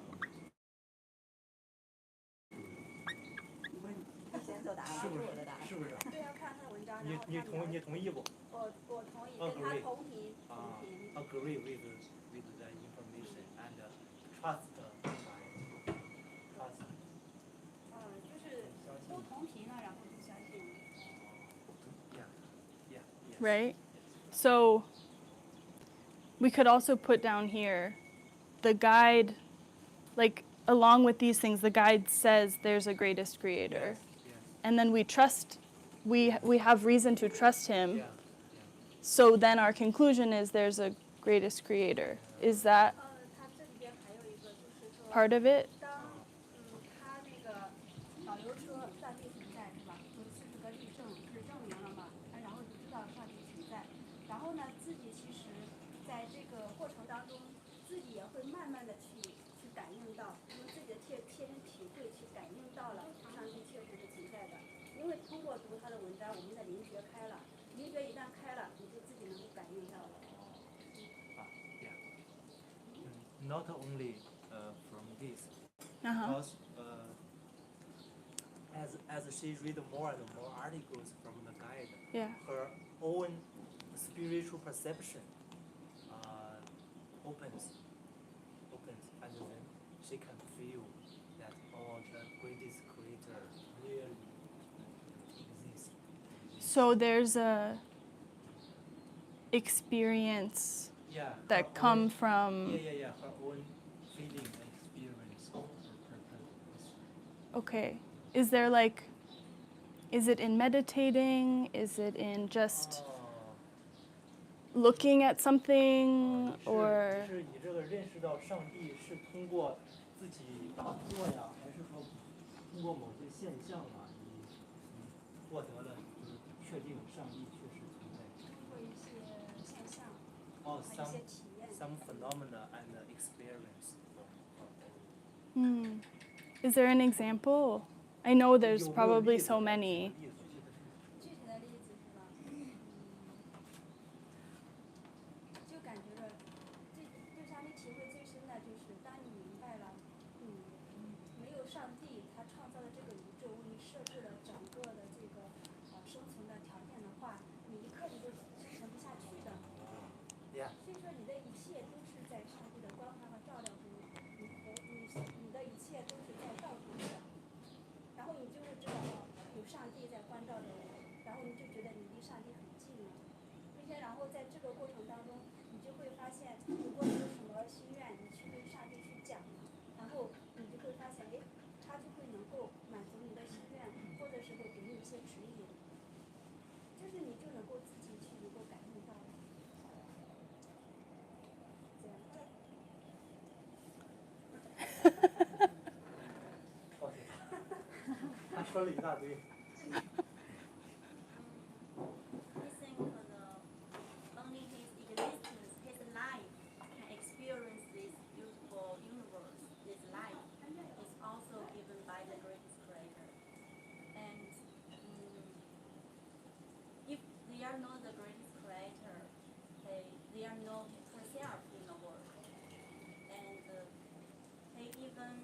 你先做答案，是不是我的答案。？是不是？对呀，看他的文章，然后你同意不？我同意，跟他同频。Agree with the information and trust the guide. Trust. 就是都同频了，然后就相信。 Yeah, yeah, yes. Right? So we could also put down here the guide, like along with these things, the guide says there's a greatest creator. Yes, yes. and then we trust, we have reason to trust him. Yeah. So then our conclusion is there's a greatest creator. Is that 他这里边还有一个就是说， part of it? 当他那个导游说上帝存在是吧？有40个例证是证明了嘛？然后就知道上帝存在。然后呢，自己其实在这个过程当中，自己也会慢慢的去感应到，用自己的切身体会去感应到了上帝确实是存在的。因为通过读他的文章，我们的灵觉开了，灵觉一旦开了，你就自己能够感应到了。 Yeah. Not only from this, Uh-huh. because as she read more and more articles from the guide, Yeah. her own spiritual perception opens, and then she can feel that the greatest creator really exists. So there's a experience Yeah. that her come own, from, Yeah. Her own feeling and experience. okay. Is there like, is it in meditating? Is it in just looking at something 是 or 是你这个认识到上帝是通过自己打坐呀，还是说通过某些现象啊，你获得了就是确定上帝确实存在？通过一些现象，哦还有一些体验。 some phenomena and experience. is there an example? I know there's 有没有 probably 例子 so 呢 many. 什么例子具体的例子是吧？就感觉着，就像你体会最深的就是，当你明白了，没有上帝，他创造的这个宇宙为你设置了整个的这个生存的条件的话，你一刻你就生存不下去的。 Yeah. 所以说，你的一切都是在上帝的光环和照料中，你的一切都是在照顾你的。然后你就会知道，有上帝在关照着我，然后你就觉得你离上帝很近了，并且然后在这个过程当中，你就会发现，如果你有什么心愿，你去对上帝去讲，然后你就会发现，哎，他就会能够满足你的心愿，或者是会给你一些指引，就是你就能够自己去能够感应到了。这样。抱歉，他说了一大堆。 I think only his existence, his life, can experience this beautiful universe. This life is also given by the greatest creator. And if they are not the greatest creator, they are not herself in the world. And they even,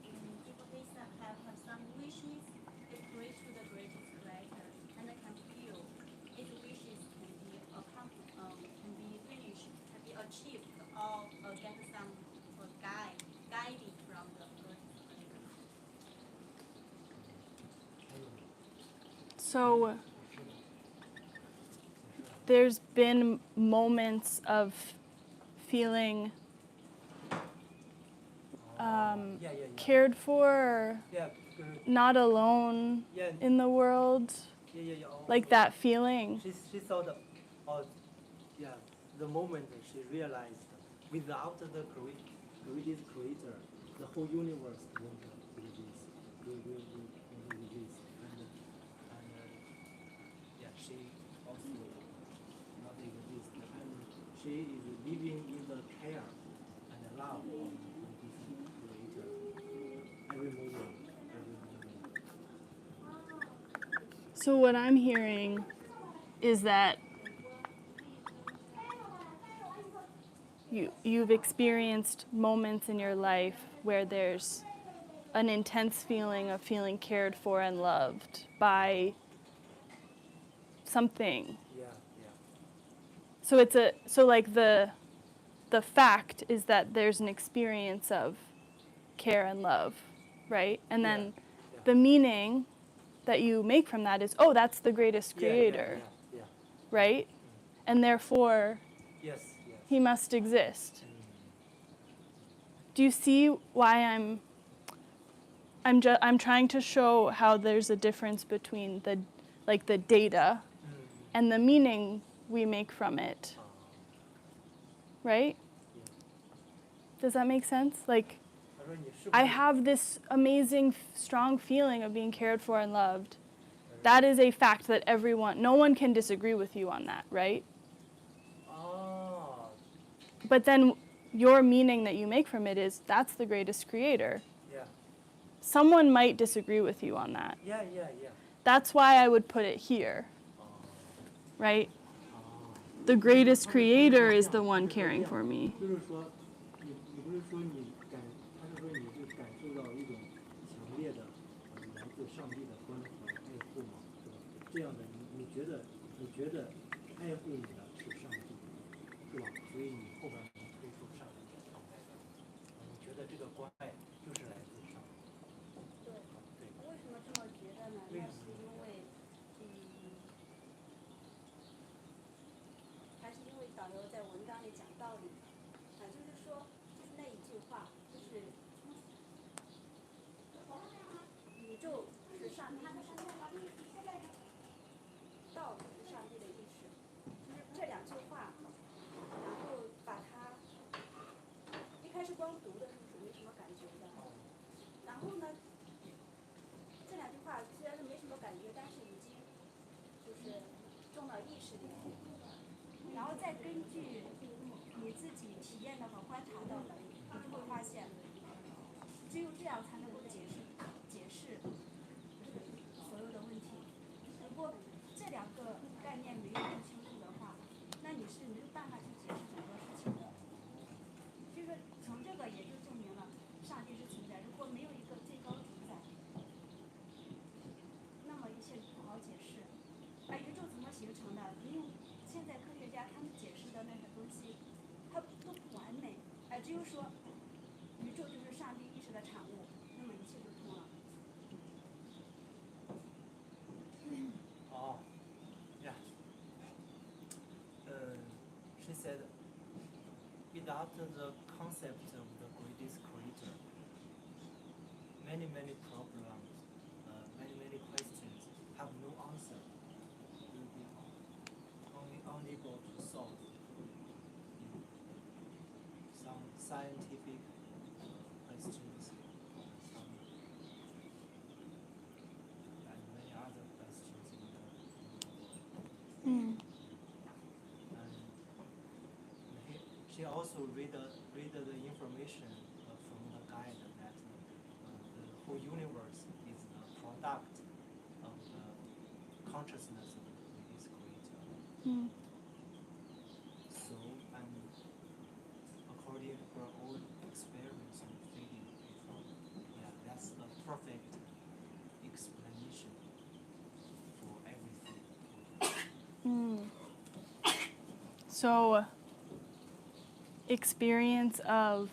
if they have some wishes, they pray to the greatest creator, and they can feel his wishes can be accomplished, can be finished, can be achieved, or get some guiding from the greatest creator. So there's been moments of feeling Yeah. cared for or Yeah. not alone Yeah. in the world, Yeah. like that feeling. She thought, the moment she realized, without the greatest creator, the whole universe won't exist. Will exist. And she also not exist. And she is living in the care and love of this creator. Every moment. So what I'm hearing is that you've experienced moments in your life where there's an intense feeling of feeling cared for and loved by something. Yeah. So it's the fact is that there's an experience of care and love, right? And then Yeah. the meaning that you make from that is, oh, that's the greatest creator, Yeah. right? And therefore, Yes. he must exist. Do you see why I'm I'm trying to show how there's a difference between the data and the meaning we make from it. Right? Does that make sense? Like, 他说你是不 I 是 have this amazing, strong feeling of being cared for and loved. That is a fact that no one can disagree with you on that, right? 哦 But then your meaning that you make from it is that's the greatest creator. yeah Someone might disagree with you on that. yeah. That's why I would put it here, 哦 right? 哦 The greatest creator is the one caring for me. 就是说，你不是说你感，他是说你是感受到一种强烈的来自上帝的关怀爱护嘛，是吧？这样的你觉得爱护你的是上帝，是吧？所以你后边能推出上帝的存在感，你觉得这个关爱就是来自上帝。对，对，为什么这么觉得呢？那是因为，还是因为导游在文章里讲道理，就是说，就是那一句话，就是宇宙是上帝意识，道是上帝的意识，就是这两句话，然后把它，一开始光读的时候是没什么感觉的，然后呢，这两句话虽然是没什么感觉，但是已经就是种到意识里面，然后再根据你自己体验的和观察到的，你就会发现，只有这样才能够解释所有的问题。如果这两个概念没有弄清楚的话，那你是没有办法去解释很多事情的。就是从这个也就证明了上帝是存在。如果没有一个最高主宰，那么一切不好解释。宇宙怎么形成的？用现在科学家他们解释的那些东西，它都不完美。只有说宇宙就是上帝意识的产物，那么一切就通了。哦 yeah she said without the concept of the greatest creator many problems many questions have no answer will be only unable to solve some scientific questions some and many other questions in the world. And she also read the information from the guide that the whole universe is the product of the consciousness of its creator. So, and according to her own experience and feeling, that's the perfect explanation for everything. So, experience of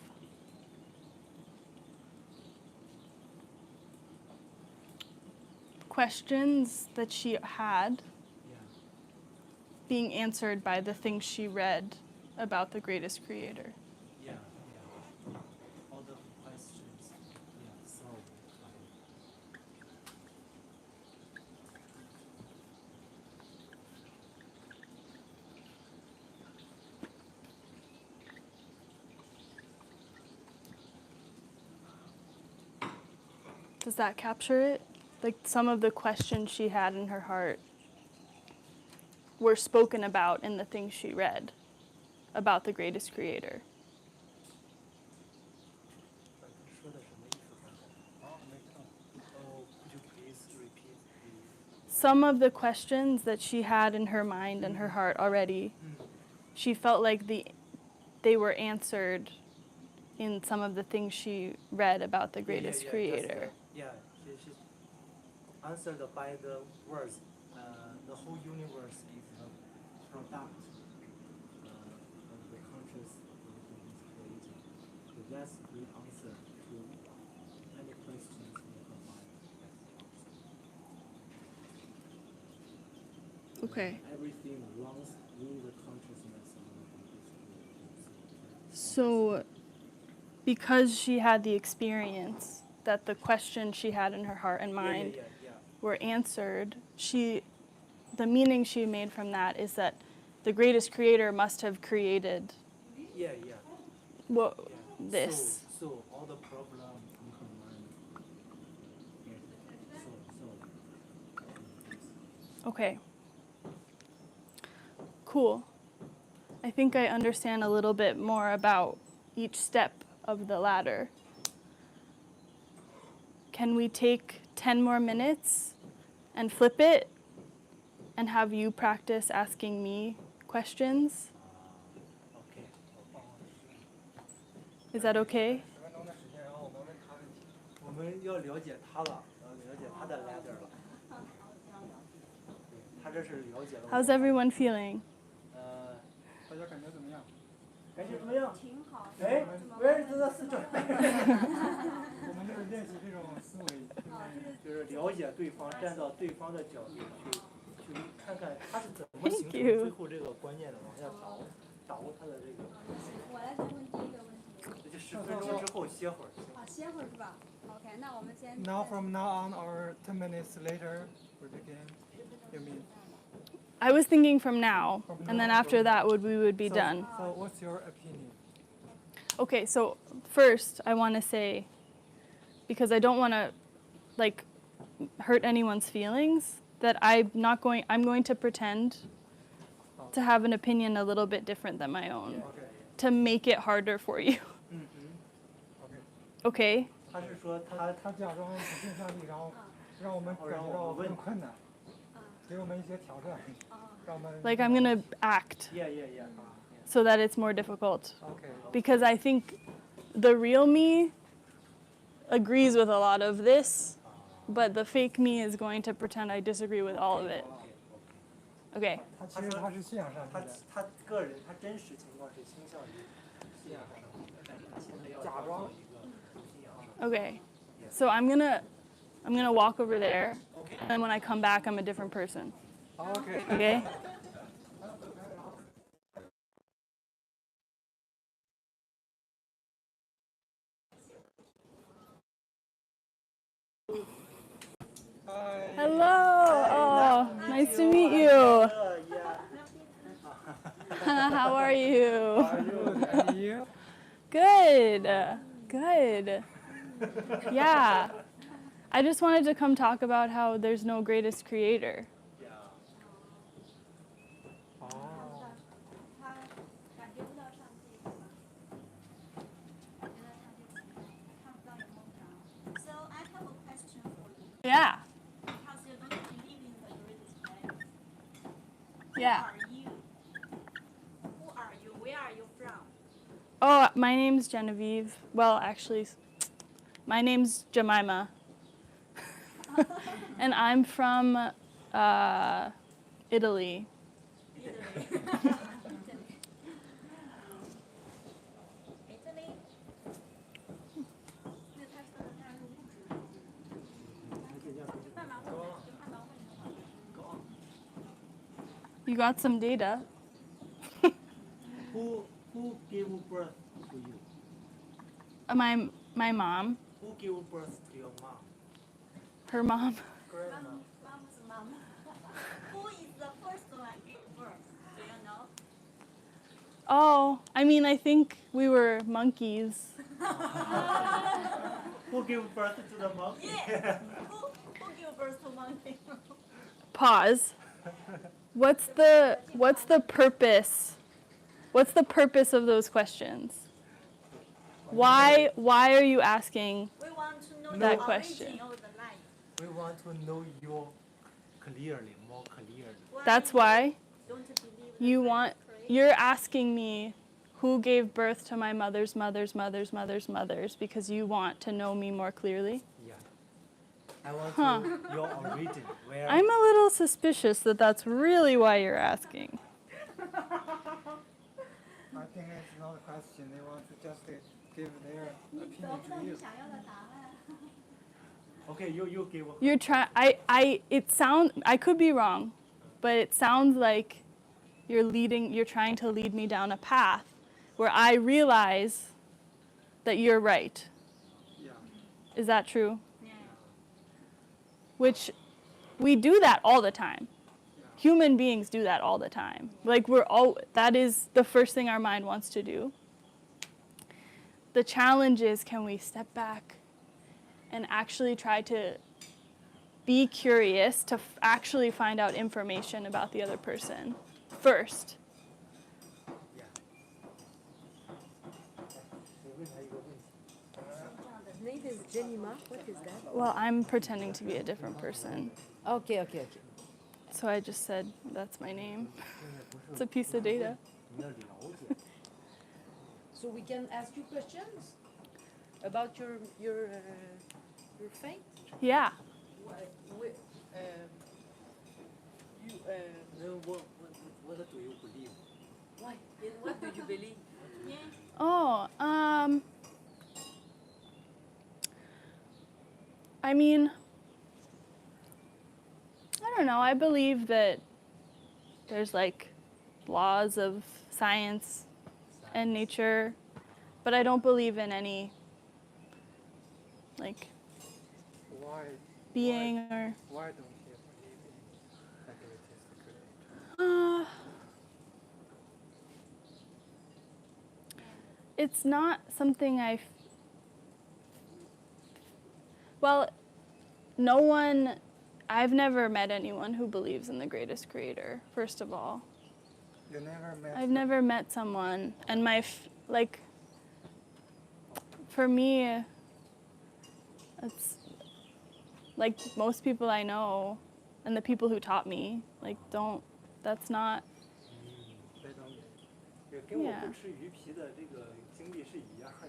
questions that she had Yeah. being answered by the things she read about the greatest creator. Yeah. All the questions, solved by Does that capture it? Like some of the questions she had in her heart were spoken about in the things she read about the greatest creator. 说的什么意思？刚才？Oh, could you please repeat the? Some of the questions that she had in her mind and her heart already, she felt like they were answered in some of the things she read about the greatest creator. She's answered by the words. The whole universe is a product of the consciousness of who is creating. So that's the answer to any questions in her mind. Okay. Everything runs through the consciousness of who is creating. So, because she had the experience that the question she had in her heart and mind were answered, the meaning she made from that is that the greatest creator must have created this. So all the problem from her mind. Okay. Cool. I think I understand a little bit more about each step of the ladder. Can we take 10 more minutes and flip it and have you practice asking me questions? OK。Is that okay? 10分钟的时间，然后我们问他问题。我们要了解他了，了解他的 ladder 了。他这是了解了。How's everyone feeling? 大家感觉怎么样？感觉怎么样？挺好。哎，Where is the student？ 我们就是练习这种思维，就是了解对方，站到对方的角度去看看他是怎么形成 Thank you. 最后这个观念的，往下掌握他的这个。我来先问第一个问题。那就10分钟之后歇会儿。歇会儿是吧 ？OK， 那我们先。Now from now on or 10 minutes later we begin. You mean? I was thinking from now, and then after that we would be done. So what's your opinion? Okay, so first I want to say, because I don't want to like hurt anyone's feelings, that I'm going to pretend to have an opinion a little bit different than my own, to make it harder for you. Okay? 他是说他假装不尽善意，然后让我们感觉到更困难，给我们一些挑战，让我们。Like I'm going to act Yeah. so that it's more difficult. Okay. Because I think the real me agrees with a lot of this, but the fake me is going to pretend I disagree with all of it. Okay. 他其实他是信仰上帝的。他个人他真实情况是倾向于信仰上帝，但是他现在要假装。Okay. So I'm gonna walk over there, and when I come back, I'm a different person. Okay. Okay? Hi. Hello. Oh, nice to meet you. How are you? And you? Good. Good. Yeah. I just wanted to come talk about how there's no greatest creator. 哦。他感觉不到上帝，是吧？感觉到上帝存在，看不到有梦想。So I have a question for you. Yeah. Because you don't believe in the greatest creator. Yeah. Who are you? Who are you? Where are you from? Oh, my name's Genevieve. Well, actually, my name's Jemima. And I'm from Italy. You got some data. Who gave birth to you? My mom, Who gave birth to your mom? her mom. Grandma. Mom's mom. Who is the first one gave birth? Do you know? Oh, I mean, I think we were monkeys. Who gave birth to the monkey? Yeah. Who gave birth to monkey? Pause. What's the purpose? What's the purpose of those questions? Why are you asking? We want to know That the question. origin of the life. We want to know you more clearly. That's why Don't believe you're asking me who gave birth to my mother's mothers because you want to know me more clearly. Yeah. I want to know your origin. Where? I'm a little suspicious that that's really why you're asking. I think it's not a question. They want to just give their opinion to you. Okay, you give. You're I could be wrong, but it sounds like you're trying to lead me down a path where I realize that you're right. Yeah. Is that true? Yeah. Which we do that all the time. Human beings do that all the time. Like that is the first thing our mind wants to do. The challenge is, can we step back and actually try to be curious to actually find out information about the other person first? Name is Jenima. What is that? Well, I'm pretending to be a different person. Okay. So I just said that's my name. It's a piece of data. So we can ask you questions about your faith. Yeah. Then what do you believe? Why? In what do you believe? Oh, I mean, I don't know. I believe that there's like laws of science and nature, but I don't believe in any like Why being or why don't you believe in that it is creator? It's not something well, I've never met anyone who believes in the greatest creator, first of all. You never met. I've never met someone, and for me, it's like most people I know, and the people who taught me, like that's not. 非常美，也跟我 Yeah. 不吃鱼皮的这个经历是一样的。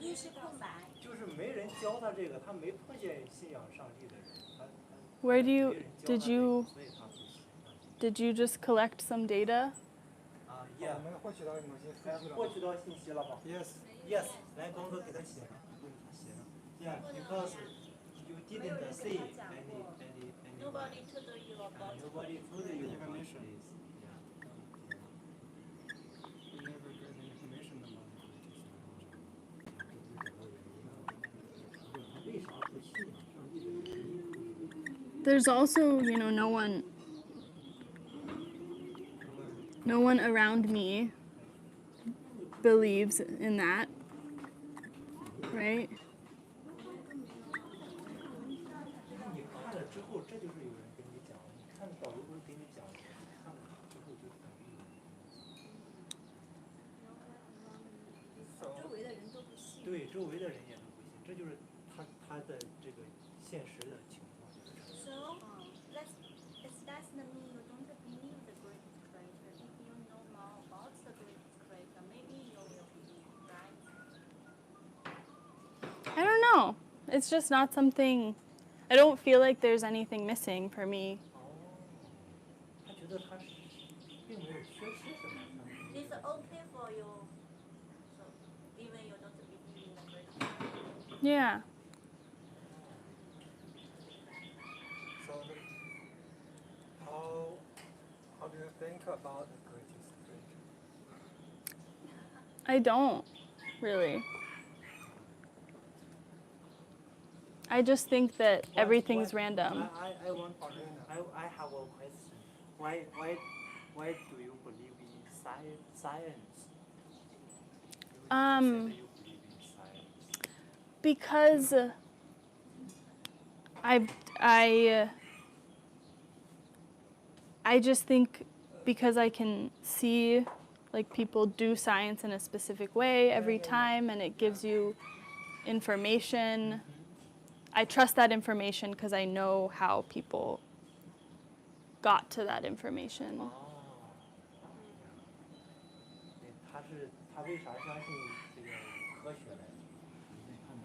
一是空白。就是没人教他这个，他没碰见信仰上帝的人，Where do 没 you 人教他这个，所以他不信。did you just collect some data? 我们获取到某些数据了。获取到信息了吗 Yes. 来，光哥给他写上，写上。Yeah, because you didn't see any. Nobody told you about Nobody told you about this. You never get the information about the There's also, no one around me believes in that, right? 你看了之后，这就是有人跟你讲，你看导游不是给你讲，看了之后就等于。周围的人都不信。对，周围的人也都不信，这就是他的这个现实的情况。So, doesn't mean you don't believe the great creator. If you know more about the great creator, maybe you will believe, right? I don't know. It's just not something, I don't feel like there's anything missing for me. 他觉得他并没有缺失什么。It's okay for you, so even you don't believe in the great creator. Yeah. So, how do you think about the greatest creator? I don't, really. I just think that everything's random. I have a question. Why do you believe in science? You believe in science. Because I just think because I can see like people do science in a specific way every time and it gives you information. I trust that information because I know how people got to that information. 他为啥相信这个科学呢？因为他能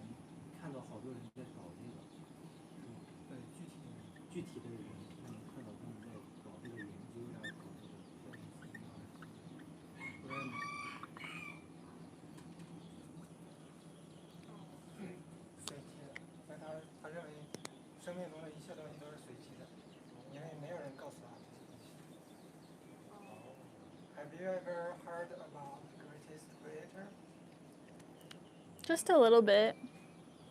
看到好多人在搞这个，具体的人，他能看到他们在搞这个研究呀，搞这个分析啊，不然随机的。所以他认为生命中的一切东西都是随机的，因为没有人告诉他这些东西。Have you ever heard about the greatest creator? Just a little bit.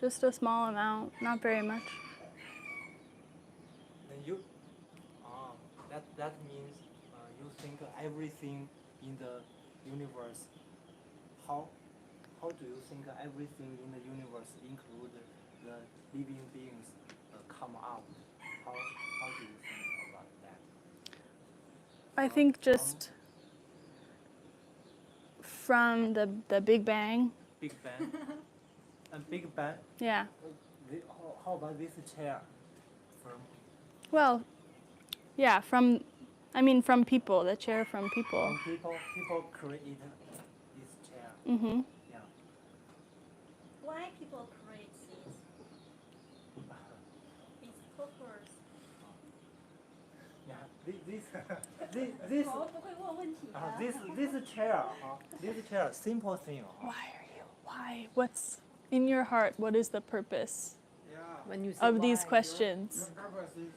Just a small amount, not very much. Then you, that means you think everything in the universe. How do you think everything in the universe, include the living beings, come out? How do you think about that? I think just from the Big Bang. Big Bang. And Big Bang. Yeah. How about this chair? Well, yeah, from people, the chair from people. People create this chair. Mm-hmm. Yeah. Why people create these? It's purpose. Yeah. This 我不会问问题的。 this chair, simple thing. Why? What's in your heart? What is the purpose Yeah. When you say of these why, questions? Your purpose is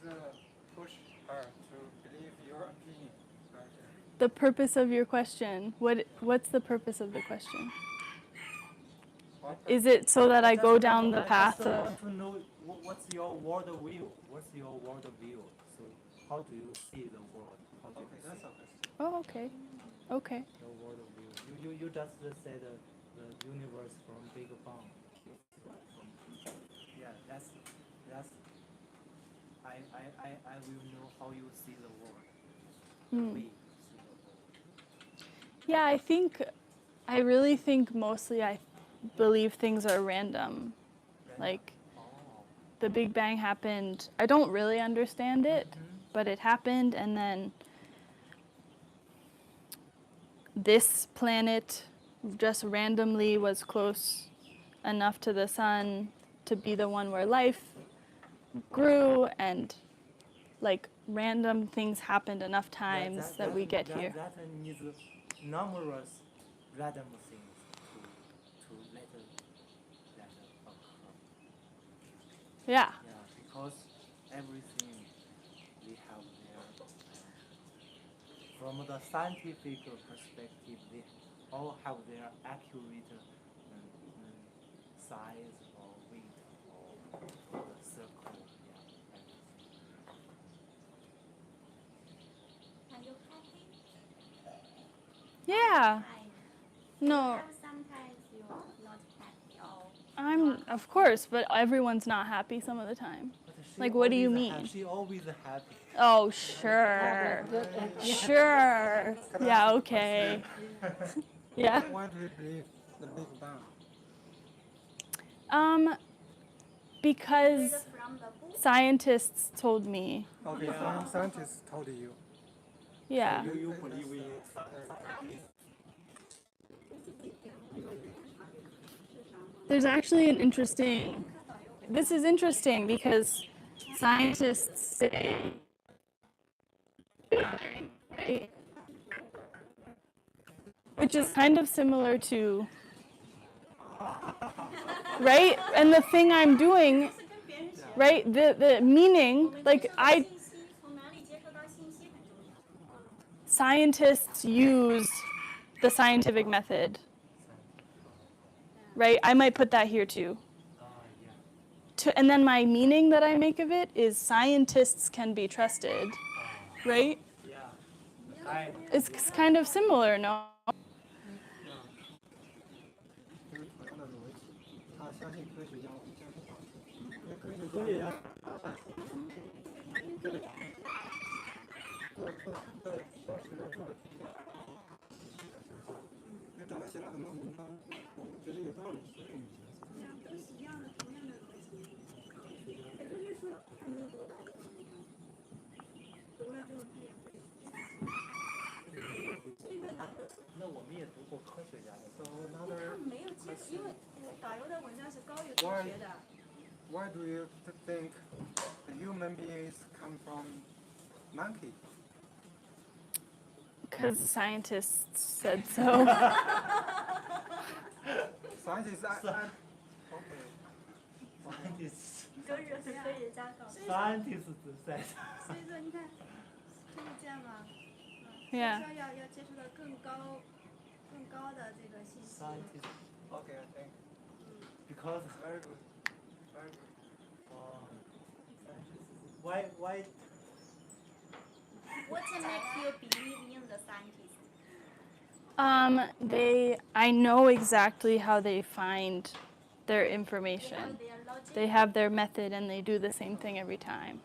push her to believe your opinion. The purpose of your question. What's the purpose of the question? Is it so that I go down the path I of... want to know what's your world view. What's your world view? So how do you see the world? How do you That's see okay. Oh, okay. Okay. the world view? You just said the universe from Big Bang. Yeah, that's I will know how you see the world. Hmm. We see the world. Yeah, I really think mostly I believe things are random. Like, Oh. the Big Bang happened. I don't really understand it, but it happened, and then this planet just randomly was close enough to the sun to be the one where life grew, and like random things happened enough times that we get here. That needs numerous random things to let that occur. Yeah. Yeah, because everything we have there, from the scientific perspective, they all have their accurate size or weight or the circle. Yeah, everything. Are you happy? Yeah. Fine. No, Have sometimes you're not happy or of course, but everyone's not happy some of the time. But she Like, what do you always mean? She always happy. Oh, sure. Sure. Yeah, okay. Yeah. Why do you believe the Big Bang? Because from the book? scientists told me. Okay, scientists told you. Yeah. You believe in There's actually an interesting. This is interesting because scientists say. Right? Which is kind of similar to. Right? And the thing I'm doing. Right? The meaning, like scientists use the scientific method. Right? I might put that here too. And then my meaning that I make of it is scientists can be trusted. Right? Yeah. It's kind of similar, no? 就是同样的逻辑，他相信科学家，我们相信法则，因为科学家。那怎么写了很多文章，我觉得有道理，所以我们写了。都是一样的，同样的逻辑。那我们也读过科学家的。So 他 another. 没有接触，因为导游的文章是高于科学的。Why do you think the human beings come from monkey? Because scientists said so. Scientists, okay. Scientists. 都是科学家搞的。 Scientists said. 所以说你看，可以这样嘛？ Yeah. 所以说要接触到更高的这个信息。 Scientists. Okay, I think Because very good. Why What makes you believe in the scientists? I know exactly how they find their They have information. their logic. They have their method and they do the same thing every time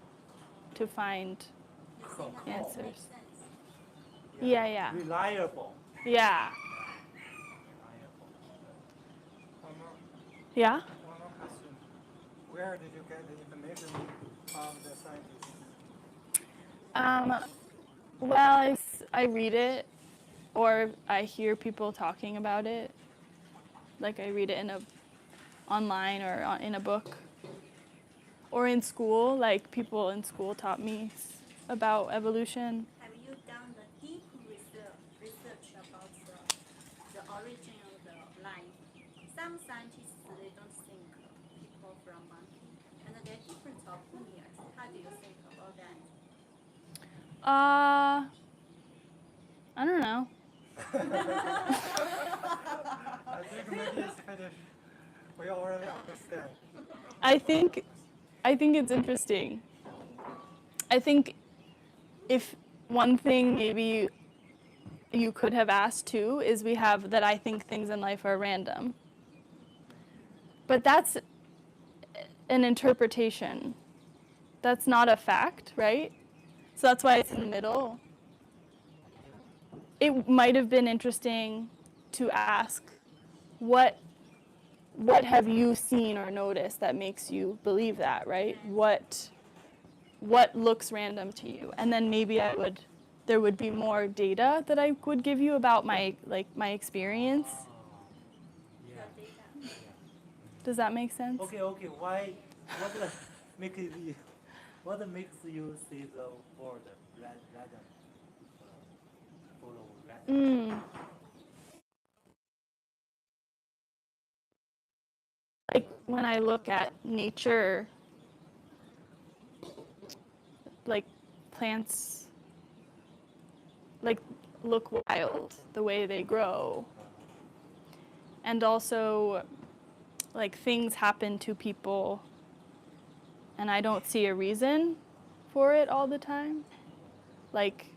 to find You think that answers. makes sense. Yeah. reliable? Yeah. Reliable. Yeah? One more question. Where did you get the information from the scientists? Well, I read it or I hear people talking about it. Like I read it online or in a book. Or in school, like people in school taught me about evolution. Have you done the deep research about the origin of the life? Some scientists, they don't think people from monkey, and there are different opinions. How do you think about that? I don't know. I think maybe it's finished. We already understand. I think it's interesting. I think if one thing maybe you could have asked too is we have that I think things in life are random. But that's an interpretation. That's not a fact, right? So that's why it's in the middle. It might have been interesting to ask what have you seen or noticed that makes you believe that, right? What looks random to you? And then maybe there would be more data that I would give you about my experience. Yeah. Does that make sense? Okay. What makes you see the word random? Follow random. Like when I look at nature, like plants like look wild the way they grow. And also like things happen to people and I don't see a reason for it all the time. Like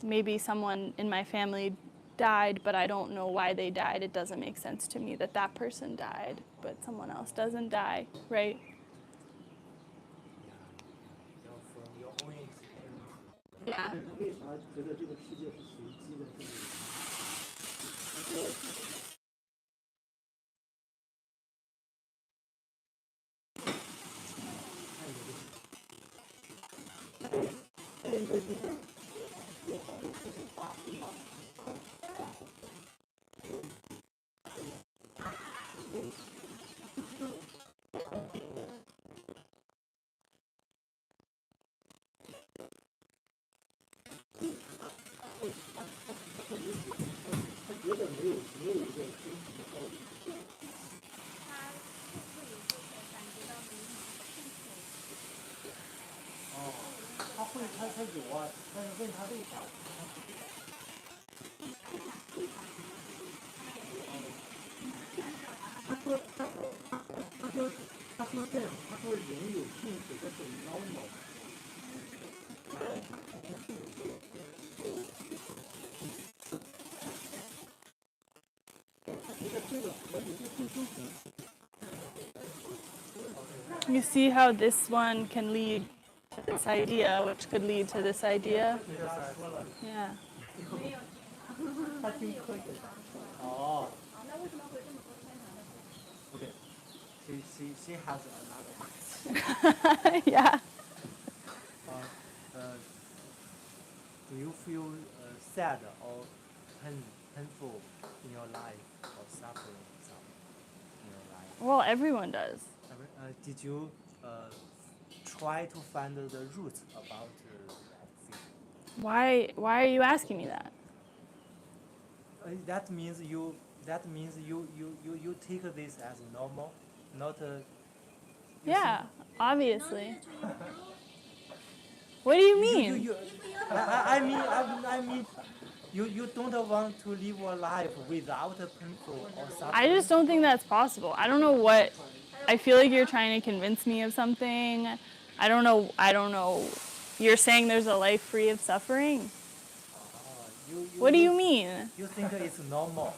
maybe someone in my family died, but I don't know why they died. It doesn't make sense to me that that person died, but someone else doesn't die, right? From your own experience. Yeah. 为啥觉得这个世界是随机的？这个他觉得没有一个真实的道理。他会不会有时候感觉到迷茫和困惑？他有啊，但是问他为啥？他说这样，他说人有兴趣，这是 normal。You see how this one can lead to this idea, which could lead to this idea? Yeah. 他听课哦。那为什么会这么多天堂的故事？ Okay. She has another question. Yeah. Do you feel sad or painful in your life or suffering some in your life? Well, everyone does. Did you try to find the roots about that thing? Why are you asking me that? That means you take this as normal, not. Yeah, obviously. Knowledge you know, What do you mean? I mean You don't want to live a life without painful or suffering. I just don't think that's possible. I don't know what. I feel like you're trying to convince me of something. I don't know. You're saying there's a life free of suffering? What do you mean? You think it's normal?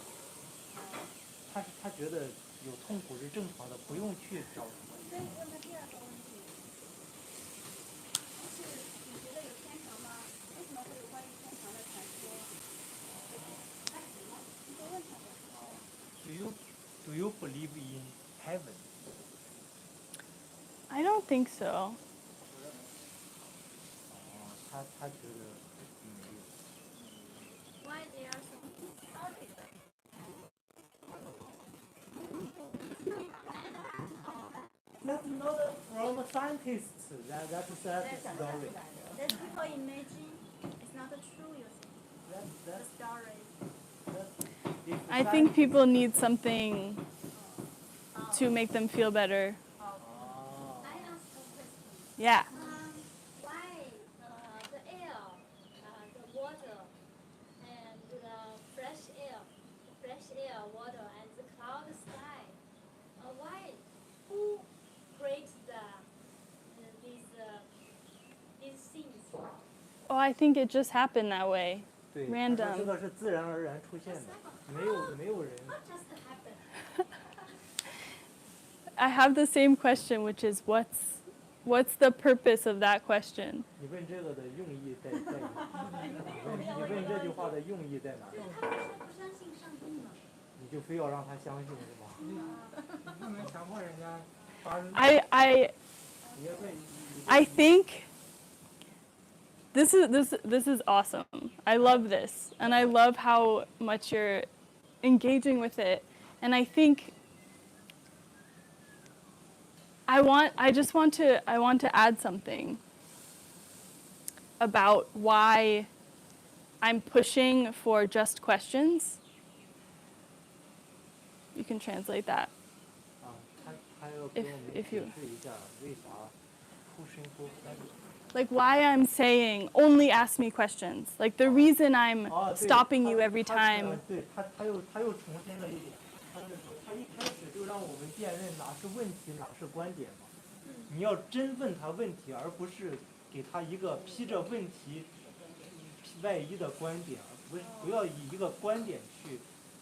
他觉得有痛苦是正常的，不用去找。所以问他第二个问题，就是你觉得有天堂吗？为什么会有关于天堂的传说？哎，你就问他呗。Do you believe in heaven? I don't think so. 他觉得没有。 Why they are so started? That's not from scientists. That's a sad story. That people imagine it's not true, you see. The That's, story. if I think people need something to make them feel better. Ah. I ask a question. Yeah. Why the air, the water, and the fresh air, water, and the cloud sky? Why? Who creates these things? Oh, I think it just happened that way. 对， Random. 他说这个是自然而然出现的，没有人。 What just happened? I have the same question, which is what's the purpose of that question? 你问这个的用意在哪？你问这句话的用意在哪？他们说不相信上帝嘛？你就非要让他相信是吗？你不能强迫人家发生。 I think this is awesome. I love this, and I love how much you're engaging with it. And I think I want to add something about why I'm pushing for just questions. You can translate that. 啊，他要给我们 If 解 you- 释一下为啥pushing for Like why I'm saying only ask me questions. Like the reason I'm 哦，对 stopping you every 他 time. 对他又重申了一点，他一开始就让我们辨认哪是问题，哪是观点嘛。你要真问他问题，而不是给他一个披着问题外衣的观点，不要以一个观点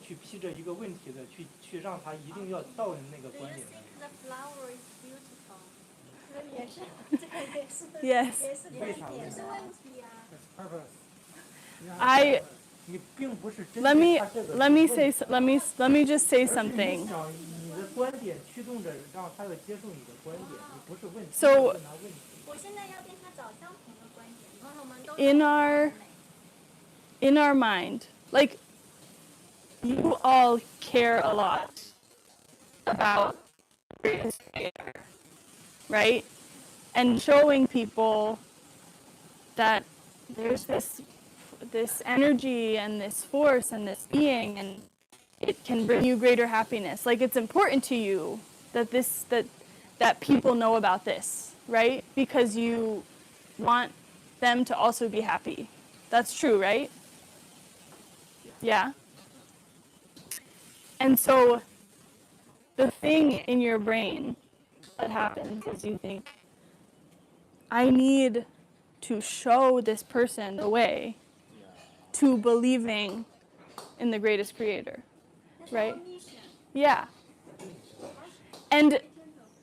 去披着一个问题的去让他一定要到那个 Do 观 you 点那 think 里。 the flower is beautiful? 也是，这个也是， Yes. 也是为啥也是问题啊。 purpose. I 你并不是针 let 对 me 他这个 let me 问 say 题 let me just say 而是你 something. 想你的观点驱动着让他要接受你的观点，你不是问题 So- 问他问题。我现在要跟他找相同的观点，然后我们都 In our mind, like you all care a lot about greatest creator, right? And showing people that there's this energy and this force and this being, and it can bring you greater happiness. Like it's important to you that that people know about this, right? Because you want them to also be happy. That's true, right? Yeah. And so the thing in your brain that happens is you think, I need to show this person the way to believing in the greatest creator, right? Yeah. And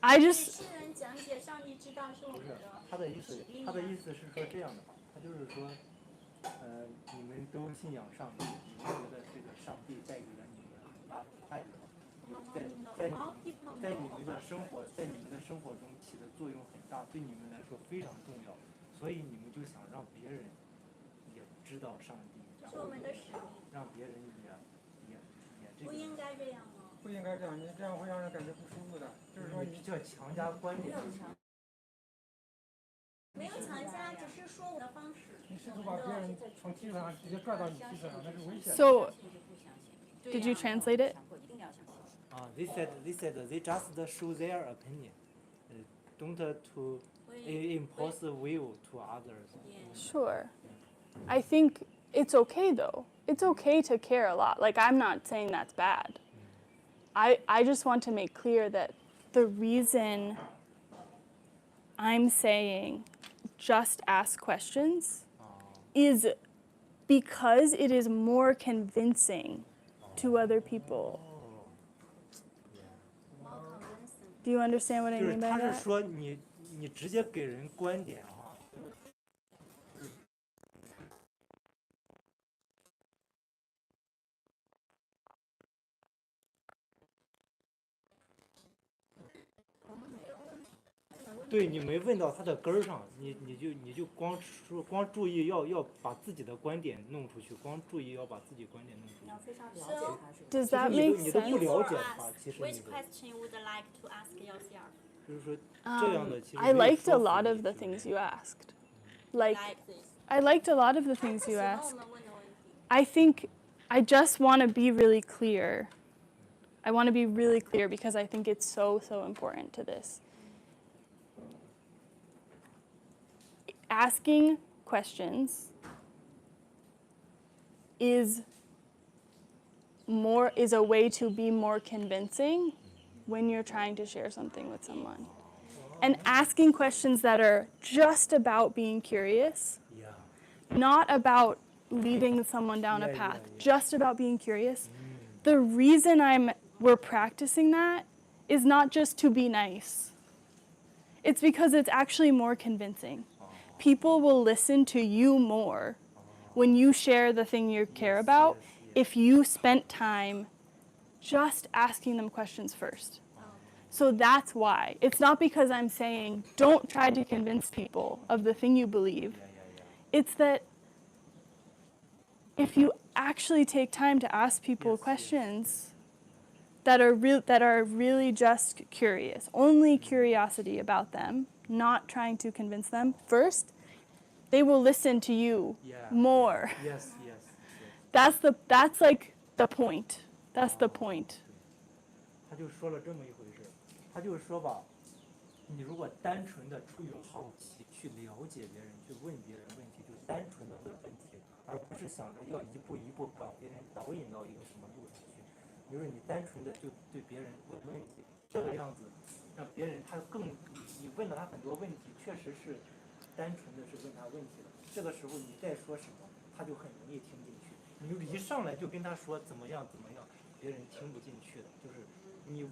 I 对 just 世人讲解上帝之道是我们的他的意思使命，他的意思是说这样的，他就是说，你们都信仰上帝，你们觉得这个上帝带给了你们很大的快乐，在你们的生活中起的作用很大，对你们来说非常重要，所以你们就想让别人也知道上帝，然后是我们的使命，让别人也这个。不应该这样吗？不应该这样，你这样会让人感觉不舒服的。就是说你你叫强加观点。没有强加，只是说我的方式。你试图把别人从梯子上直接拽到你梯子上，那是危险的。 so did you translate it? They said they just show their opinion, don't to impose will to others. Sure. I think it's okay though. It's okay to care a lot. Like, I'm not saying that's bad. I just want to make clear that the reason I'm saying just ask questions is because it is more convincing to other people. More convincing. Do you understand what I 就是 mean by 他是 that? 说你直接给人观点哈，对你没问到他的根儿上，你就光注意要把自己的观点弄出去，光注意要把自己观点弄出去。要非常了解他是吧？ Does 其实 that 你 make 都你都不 sense? 了 For 解他， us, 其实你 which 都 question would you like to ask yourself? 就是说这样的其实 I 没有 liked a 说服 lot 力 of the 对不 things 对 you asked. Like, Like this. I liked a lot of the 他 things 喜 you 欢我 asked. 们问的问题。 I think I just want to be really clear. I want to be really clear because I think it's so important to this. Asking questions is a way to be more convincing when you're trying to share something with someone. And asking questions that are just about being curious, Yeah. not about leading someone down a Yeah, path, yeah. just about being curious. The reason we're practicing that is not just to be nice. It's because it's actually more convincing. People will listen to you more when you share the thing you care about if you spent time just asking them questions first. So that's why. It's not because I'm saying don't try to convince people of the thing you believe. It's that if you actually take time to ask people questions that are really just curious, only curiosity about them, not trying to convince them first, they will listen to you Yeah. more. Yes. That's like the point. That's the point. 他就说了这么一回事，他就是说吧，你如果单纯的出于好奇去了解别人，去问别人问题，就单纯的问问题，而不是想着要一步一步把别人导引到一个什么路上去。比如说你单纯的就对别人问问题，这个样子，让别人他更，你问了他很多问题，确实是单纯的是问他问题了。这个时候你再说什么，他就很容易听进去。你一上来就跟他说怎么样，别人听不进去的，就是你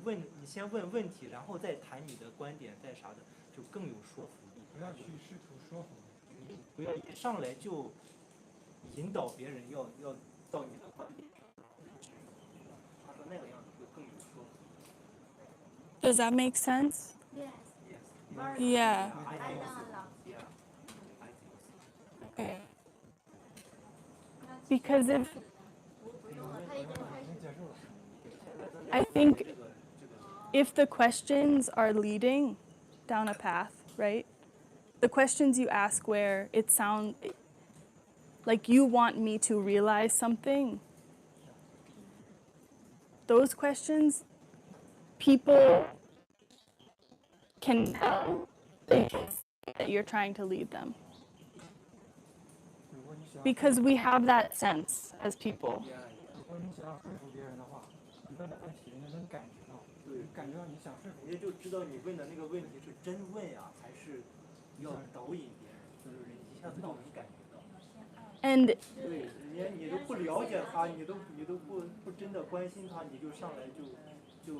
先问问题，然后再谈你的观点，再啥的，就更有说服力。不要去试图说服。你不要一上来就引导别人要到你的观点，他说那个样子就更有说服力。 Does that make sense? Yes. Yeah. I learn a lot. Okay. Because if 不用了，他已经开始。 I think if the questions are leading down a path, right? The questions you ask where it sounds like you want me to realize something. Those questions, people can tell that you're trying to lead them. 如果你想， Because we have that sense as people. 如果你想说服别人的话，你问的问题人家能感觉到，感觉到你想说服。人家就知道你问的那个问题是真问呀，还是要导引别人，就是一下子就能感觉到。 And 对，你都不了解他，你都不真的关心他，你就上来就，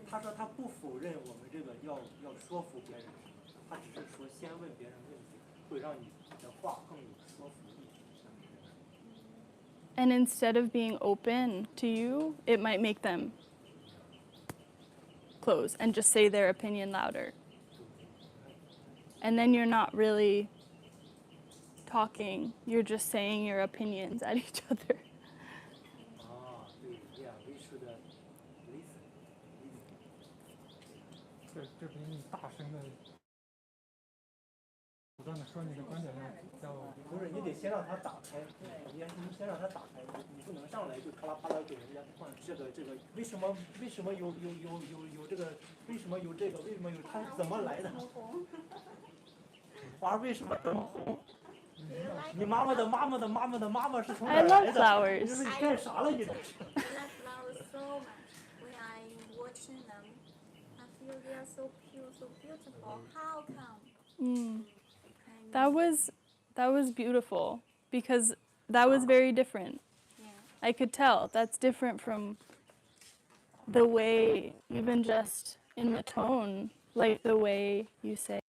他说他不否认我们这个要说服别人，他只是说先问别人问题，会让你的话更有说服力。 And instead of being open to you, it might make them close and just say their opinion louder. And then you're not really talking, you're just saying your opinions at each other. 啊，对，yeah, we should listen. 这比你大声的不断的说你的观点要。不是，你得先让他打开，你先让他打开，你不能上来就啪啦啪啦给人家放这个，为什么有这个，为什么有这个，为什么有它怎么来的？花为什么这么红？ Do you like 你妈妈的妈妈的妈妈的妈妈是从哪 I 儿 love 来的？ flowers. 你这是你干啥了？你这是？ I like flowers so much. When I'm watching them, I feel they are so pure, so beautiful. How come? Mm. I That was beautiful because that was very different. yeah. I could tell that's different from the way, even just in the tone, like the way you say